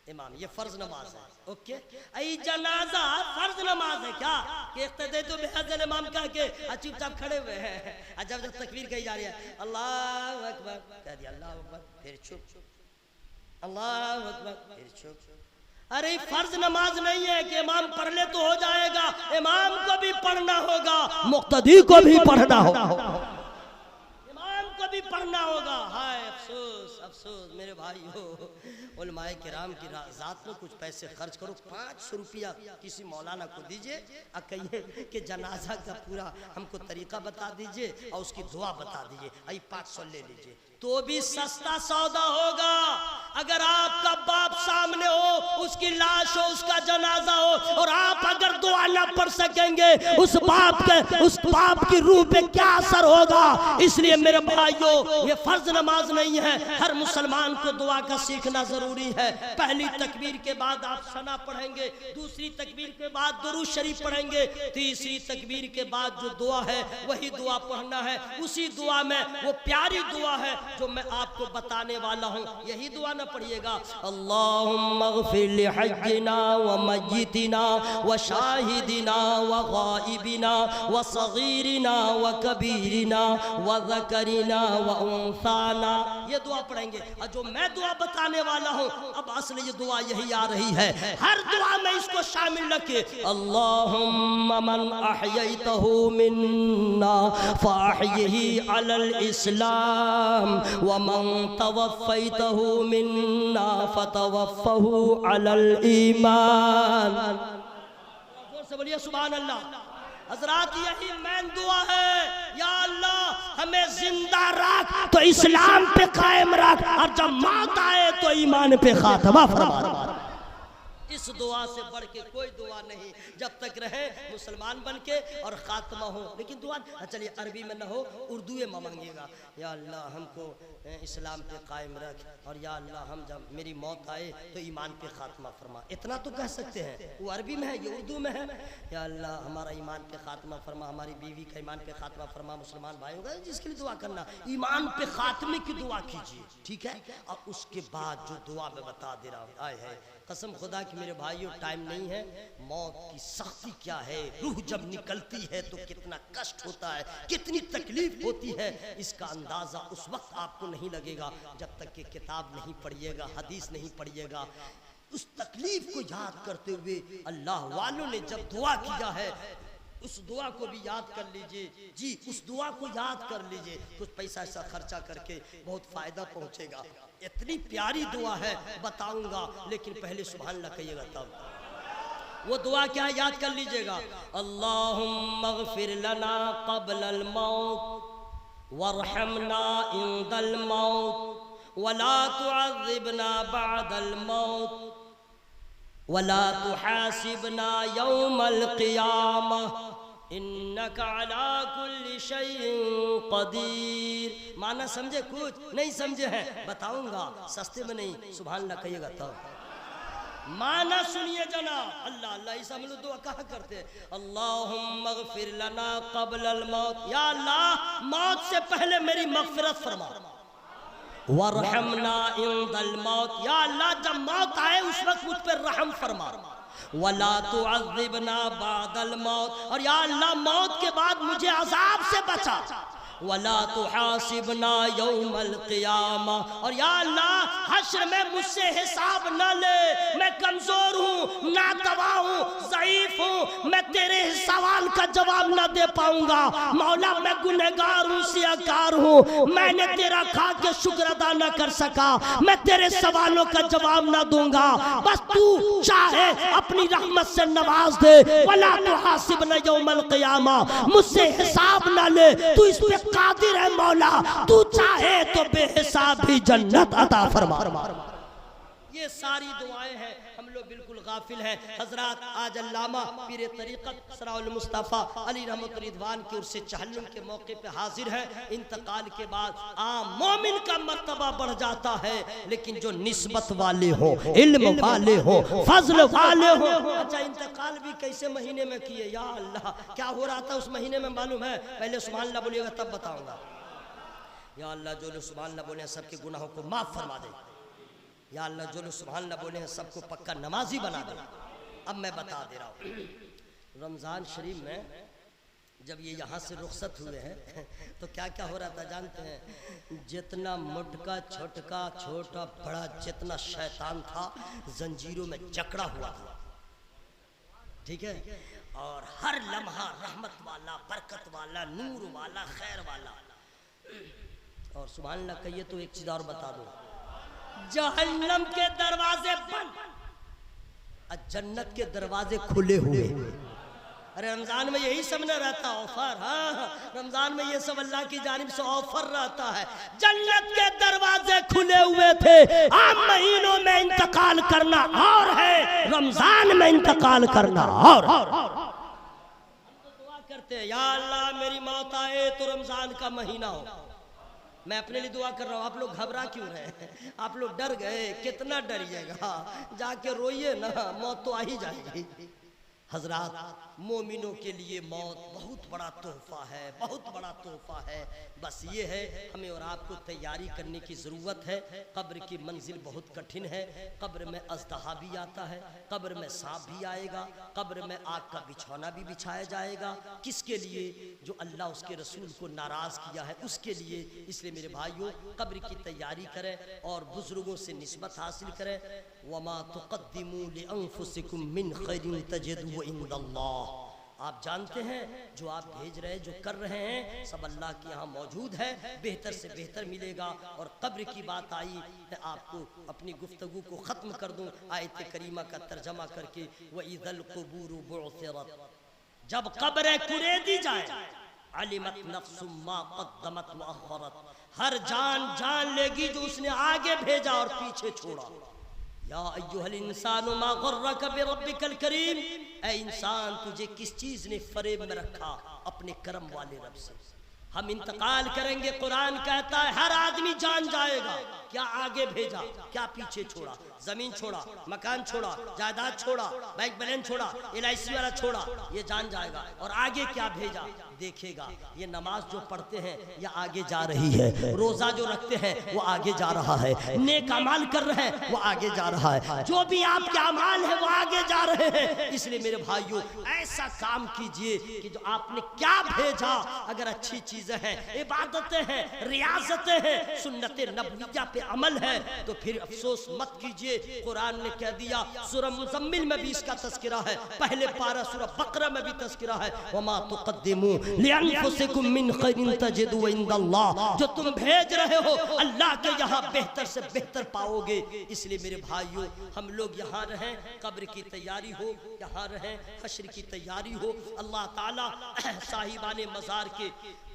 इमाम, ये फर्ज नमाज है, ओके। आई जनाजा फर्ज नमाज है क्या कि इक़्तिदा बिहाज़ल इमाम कह के चुपचाप खड़े हुए हैं। और जब तकबीर कही जा रही है अल्लाहु अकबर कह दिया, अल्लाहु अकबर, फिर चुप, अल्लाहु अकबर, फिर चुप। अरे फर्ज नमाज नहीं है कि इमाम पढ़ ले तो हो जाएगा, इमाम को भी पढ़ना होगा, मुक्तदी को भी पढ़ना होगा, इमाम को भी पढ़ना होगा। हाय अफसोस अफसोस मेरे भाइयों, उलमाए किराम की ज़ात में कुछ पैसे खर्च करो, 500 रुपया किसी मौलाना को दीजिए और कहिए कि जनाजा का पूरा हमको तरीका बता दीजिए और उसकी दुआ बता दीजिए, आई 500 ले लीजिए, तो भी सस्ता सौदा होगा। अगर आपका बाप सामने हो, उसकी लाश हो, उसका जनाजा हो और आप अगर दुआ न पढ़ सकेंगे, उस बाप की रूह पे क्या असर होगा। इसलिए मेरे भाइयों, ये फर्ज नमाज नहीं है, हर मुसलमान को दुआ का सीखना जरूरी है। पहली तकबीर के बाद आप सना पढ़ेंगे, दूसरी तकबीर के बाद दुरूद शरीफ पढ़ेंगे, तीसरी तकबीर के बाद जो दुआ है वही दुआ पढ़ना है। उसी दुआ में वो प्यारी दुआ है जो मैं आपको बताने वाला हूँ, यही दुआ न पढ़िएगा। अल्लाहुम्मा ग़फ़िर कुल्लि हय्यिना व मय्यितिना व शाहिदिना व गाइबिना व सगीरिना व कबीरिना व ज़करिना व उन्साना। ये दुआ पढ़ेंगे। और जो मैं दुआ बताने वाला हूँ, अब असल ये दुआ यही आ रही है, हर दुआ में इसको शामिल रखे। अल्लाहुम्मा मन अहयैतहु मिन्ना फ़अहयिही अलल इस्लाम व मन तवफ़्फ़ैतहु मिन्ना फ़तवफ़्फ़हु अलल ईमान। जोर से बोलिए सुभान अल्लाह। हज़रात यही मेन दुआ है, या अल्लाह हमें जिंदा रख तो इस्लाम पे कायम रख, और जब मौत आए तो ईमान पे खात्मा फरमा। इस दुआ से बढ़ के कोई दुआ नहीं, जब तक रहे मुसलमान बन के और खात्मा हो। लेकिन दुआ चलिए अरबी में न हो, उर्दू में मांगिएगा। या अल्लाह हमको इस्लाम पे कायम रख, और या अल्लाह हम जब मेरी मौत आए तो ईमान पे खात्मा फरमा। इतना तो कह सकते हैं, वो अरबी में है, ये उर्दू में है। या अल्लाह हमारा ईमान पे खात्मा फरमा, हमारी बीवी का ईमान पे खात्मा फरमा। मुसलमान भाई होगा जिसके लिए दुआ करना, ईमान पे खात्मे की दुआ कीजिए, ठीक है। और उसके बाद जो दुआ में बता दे रहा है, कसम खुदा कि मेरे भाइयों टाइम नहीं है, मौत की सख्ती क्या है, रूह जब निकलती है तो कितना कष्ट होता है, कितनी तकलीफ होती है, इसका अंदाजा उस वक्त आपको नहीं लगेगा जब तक कि किताब नहीं पढ़िएगा, हदीस नहीं पढ़िएगा। उस तकलीफ को याद करते हुए अल्लाह वालों ने जब दुआ किया है, उस दुआ को भी याद कर लीजिए जी, उस दुआ को याद कर लीजिए। कुछ पैसा ऐसा खर्चा करके बहुत फायदा पहुंचेगा। इतनी प्यारी दुआ है, बताऊंगा, लेकिन पहले सुभान अल्लाह कहिएगा तब। वो दुआ क्या है याद कर लीजिएगा। अल्लाहुम्मा ग़फ़िर लना क़ब्लल मौत वरहमना इंदल मौत वला तुअज़्ज़िबना बअदल मौत वला तुहासिबना यौमल क़ियामह इन्नका अला कुल्लि शैइन क़दीर। माना समझे? कुछ नहीं समझे हैं, बताऊंगा, सस्ते में नहीं, सुभान अल्लाह कहिएगा तब। माना सुनिए जना, अल्लाह अल्लाह ऐसा हम लोग दुआ कहा करते हैं। अल्लाहुम्मा ग़फ़िर लना क़ब्लल मौत, या अल्लाह मौत से पहले मेरी मग़फ़िरत फरमा। वरहमना इंदल मौत, या अल्लाह जब मौत आए उस वक्त मुझ पर रहम फरमा। वला तुअज़्ज़िबना बअदल मौत, और या अल्लाह मौत के बाद मुझे अजाब से बचा। वला तुहासिबना यौमल क़ियामा, और या अल्लाह हश्र में मुझसे हिसाब न ले, मैं कमजोर हूँ, नातवा हूँ, ज़ईफ हूँ, मैं तेरे सवाल का जवाब न दे पाऊंगा। मौला मैं गुनहगार हूँ, सियाकार हूँ, मैंने तेरा खा के शुक्र अदा न कर सका, मैं तेरे सवालों का जवाब न दूंगा। बस तू चाहे अपनी रहमत से नवाज दे। वला तुहासिबना यौमल क़ियामा, मुझसे हिसाब न ले, तू इस पे कादिर है मौला, तू चाहे तो बेहिसाब भी जन्नत अता फरमा। ये सारी दुआएं हैं, हम लोग बिल्कुल गाफिल हैं। हजरात आज अल्लामा पीर तरीक़त सराउल मुस्तफ़ा अली रहमत रिदवान की उर्स चहल्लुम के मौके पे हाजिर है। इंतकाल के बाद आम मोमिन का मर्तबा बढ़ जाता है, लेकिन जो निस्बत वाले हो, इल्म वाले हो, फजल वाले हो। अच्छा इंतकाल भी कैसे महीने में किए? या अल्लाह क्या हो रहा था उस महीने में मालूम है? पहले सुभान अल्लाह बोलिएगा तब बताऊंगा। या अल्लाह जो लोग सुभान अल्लाह बोले सबके गुनाहों को माफ फरमा दे। या अल्लाह जो लोग सुभान अल्लाह बोले हैं सबको पक्का नमाजी बना दे। अब मैं बता दे रहा हूँ, रमज़ान शरीफ में जब ये यहाँ से रुखसत हुए हैं तो क्या क्या हो रहा था जानते हैं? जितना मुटका छोटका छोटा बड़ा जितना शैतान था जंजीरों में जकड़ा हुआ था, ठीक है, और हर लम्हा रहमत वाला, बरकत वाला, नूर वाला, खैर वाला। और सुभान अल्लाह कहिए तो एक चीज और बता दो, जहन्नम के दरवाजे बंद, जन्नत के दरवाजे खुले हुए। अरे रमजान में यही सब न रहता ऑफर। हाँ, रमजान में ये सब अल्लाह की जानिब से ऑफर रहता है। जन्नत के दरवाजे खुले हुए थे। आम महीनों में इंतकाल करना और है, रमजान में इंतकाल करना और। हम तो दुआ करते हैं या अल्लाह मेरी मौत आए तो रमजान का महीना हो। मैं अपने लिए दुआ कर रहा हूँ, आप लोग घबरा क्यों रहे हैं? आप लोग डर गए? कितना डरिएगा, जाके रोइए ना, मौत तो आ ही जाएगी। हजरात, मोमिनों के लिए मौत बहुत बड़ा तोहफा है, बहुत बड़ा तोहफा है। बस ये है हमें और आपको तैयारी करने की ज़रूरत है। कब्र की मंजिल बहुत कठिन है। कब्र में अज़दहा भी आता है, कब्र में सांप भी आएगा, कब्र में आग का बिछौना भी बिछाया जाएगा। किसके लिए? जो अल्लाह उसके रसूल को नाराज़ किया है उसके लिए। इसलिए मेरे भाइयों, कब्र की तैयारी करें और बुज़ुर्गों से निस्बत हासिल करें। वमा तुक़द्दिमू लिअन्फुसिकुम मिन खैरिन तजिदूहु इंदल्लाह। आप जानते हैं जो आप भेज रहे हैं, जो कर रहे हैं, सब अल्लाह के यहाँ मौजूद है, बेहतर से बेहतर मिलेगा। और कब्र की बात आई है, आपको अपनी गुफ्तगू को ख़त्म कर दूँ आयत करीमा का तर्जमा करके। वइज़ल क़ुबूरु बुअसिरत, जब कब्रें कुरेदी जाए, अलिमत नफ्सुम मा क़द्दमत व अख़रत, हर जान जान लेगी जो उसने आगे भेजा और पीछे छोड़ा। या अय्युहल इंसानु मा गर्रक बिरब्बिकल करीम, ऐ इंसान तुझे किस चीज ने फरेब में रखा? अपने करम वाले रब से। हम इंतकाल करेंगे, कुरान कहता है हर आदमी जान जाएगा। क्या आगे भेजा, क्या पीछे छोड़ा? जमीन छोड़ा, मकान छोड़ा, जायदाद छोड़ा, बैंक बैलेंस छोड़ा, LIC वाला छोड़ा, ये जान जाएगा। और आगे क्या भेजा देखेगा। ये नमाज जो पढ़ते हैं ये आगे जा रही है, रोजा जो रखते हैं वो आगे जा रहा है, नेक अमाल कर रहे हैं वो आगे जा रहा है, जो भी आपके अमाल है वो आगे जा रहे हैं। इसलिए मेरे भाइयों, ऐसा काम कीजिए कि जो आपने क्या भेजा, अगर अच्छी चीजें हैं, इबादतें हैं, रियाजतें हैं, सुन्नत नबविया पे अमल है, तो फिर अफसोस मत कीजिए। कुरान ने कह दिया, सूरह मुज़म्मिल में भी इसका तज़किरा है, पहले पारा सूरह बकरा में भी तज़किरा है, वमा तुक़द्दिमू लिअन्फुसिकुम मिन खैरिन तजिदूहु इंदल्लाह, जो तुम भेज रहे हो अल्लाह के यहाँ बेहतर से बेहतर पाओगे। इसलिए मेरे भाइयों, हम लोग यहाँ रहें, कब्र की तैयारी हो, यहाँ रहें, हश्र की तैयारी हो। अल्लाह ताला साहिबाने मज़ार के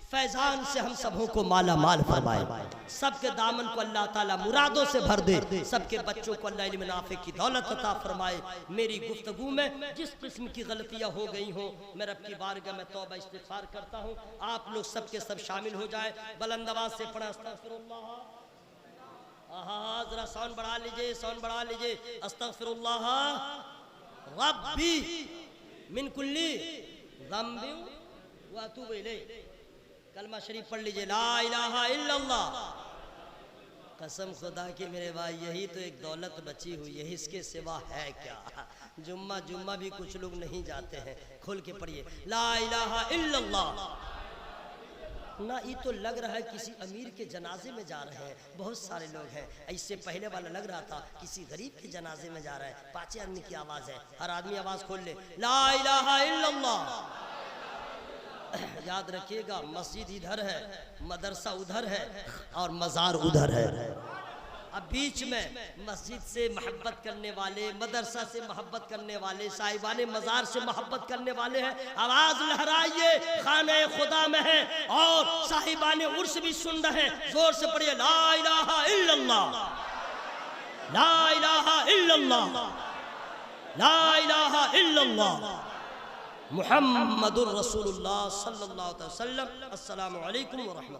फैजान से हम सबों को माला माल फरमाए, सबके दामन को अल्लाह ताला मुरादों से भर दे, सबके बच्चों को अल्लाह इल्म नाफे की दौलत अता फरमाए। मेरी गुफ्तगू में जिस किस्म की गलतियाँ हो गई हों, मैं रब की बारगाह में तौबा इस्तिग़फ़ार करता हूँ। आप लोग सबके सब शामिल हो जाए, बुलंद आवाज़ से पढ़ा अस्तग़फ़िरुल्लाह। जरा साउंड बढ़ा लीजिए, साउंड बढ़ा लीजिए। अस्तग़फ़िरुल्लाह रब्बी मिन कुल्ली ज़ंबिन व अतूबु इलैह। कलमा शरीफ पढ़ लीजिए, ला इलाहा इल्लल्लाह। कसम खुदा की मेरे भाई, यही तो एक दौलत बची हुई है, इसके सिवा है क्या? जुम्मा भी कुछ लोग नहीं जाते हैं। खोल के पढ़िए, ला इलाहा इल्लल्लाह। ना ये तो लग रहा है किसी अमीर के जनाजे में जा रहे हैं, बहुत सारे लोग हैं। इससे पहले वाला लग रहा था किसी गरीब के जनाजे में जा रहा है। 5 आदमी की आवाज़ है, हर आदमी आवाज़ खोल ले, ला इलाहा इल्लल्लाह। याद रखिएगा, मस्जिद इधर है, मदरसा उधर है और मज़ार उधर है। अब बीच में मस्जिद से मोहब्बत करने वाले, मदरसा से मोहब्बत करने वाले, साहिबाने मज़ार से मोहब्बत करने वाले हैं। आवाज़ लहराइए, खाने खुदा में है और साहिबाने उर्स भी सुन रहे हैं। जोर से पढ़िए, ला इलाहा इल्लल्लाह, ला इलाहा इल्लल्लाह, ला इलाहा इल्लल्लाह मुहम्मदुर रसूलुल्लाह सल्लल्लाहु अलैहि वसल्लम। अस्सलामु अलैकुम व रहमतुल्लाह।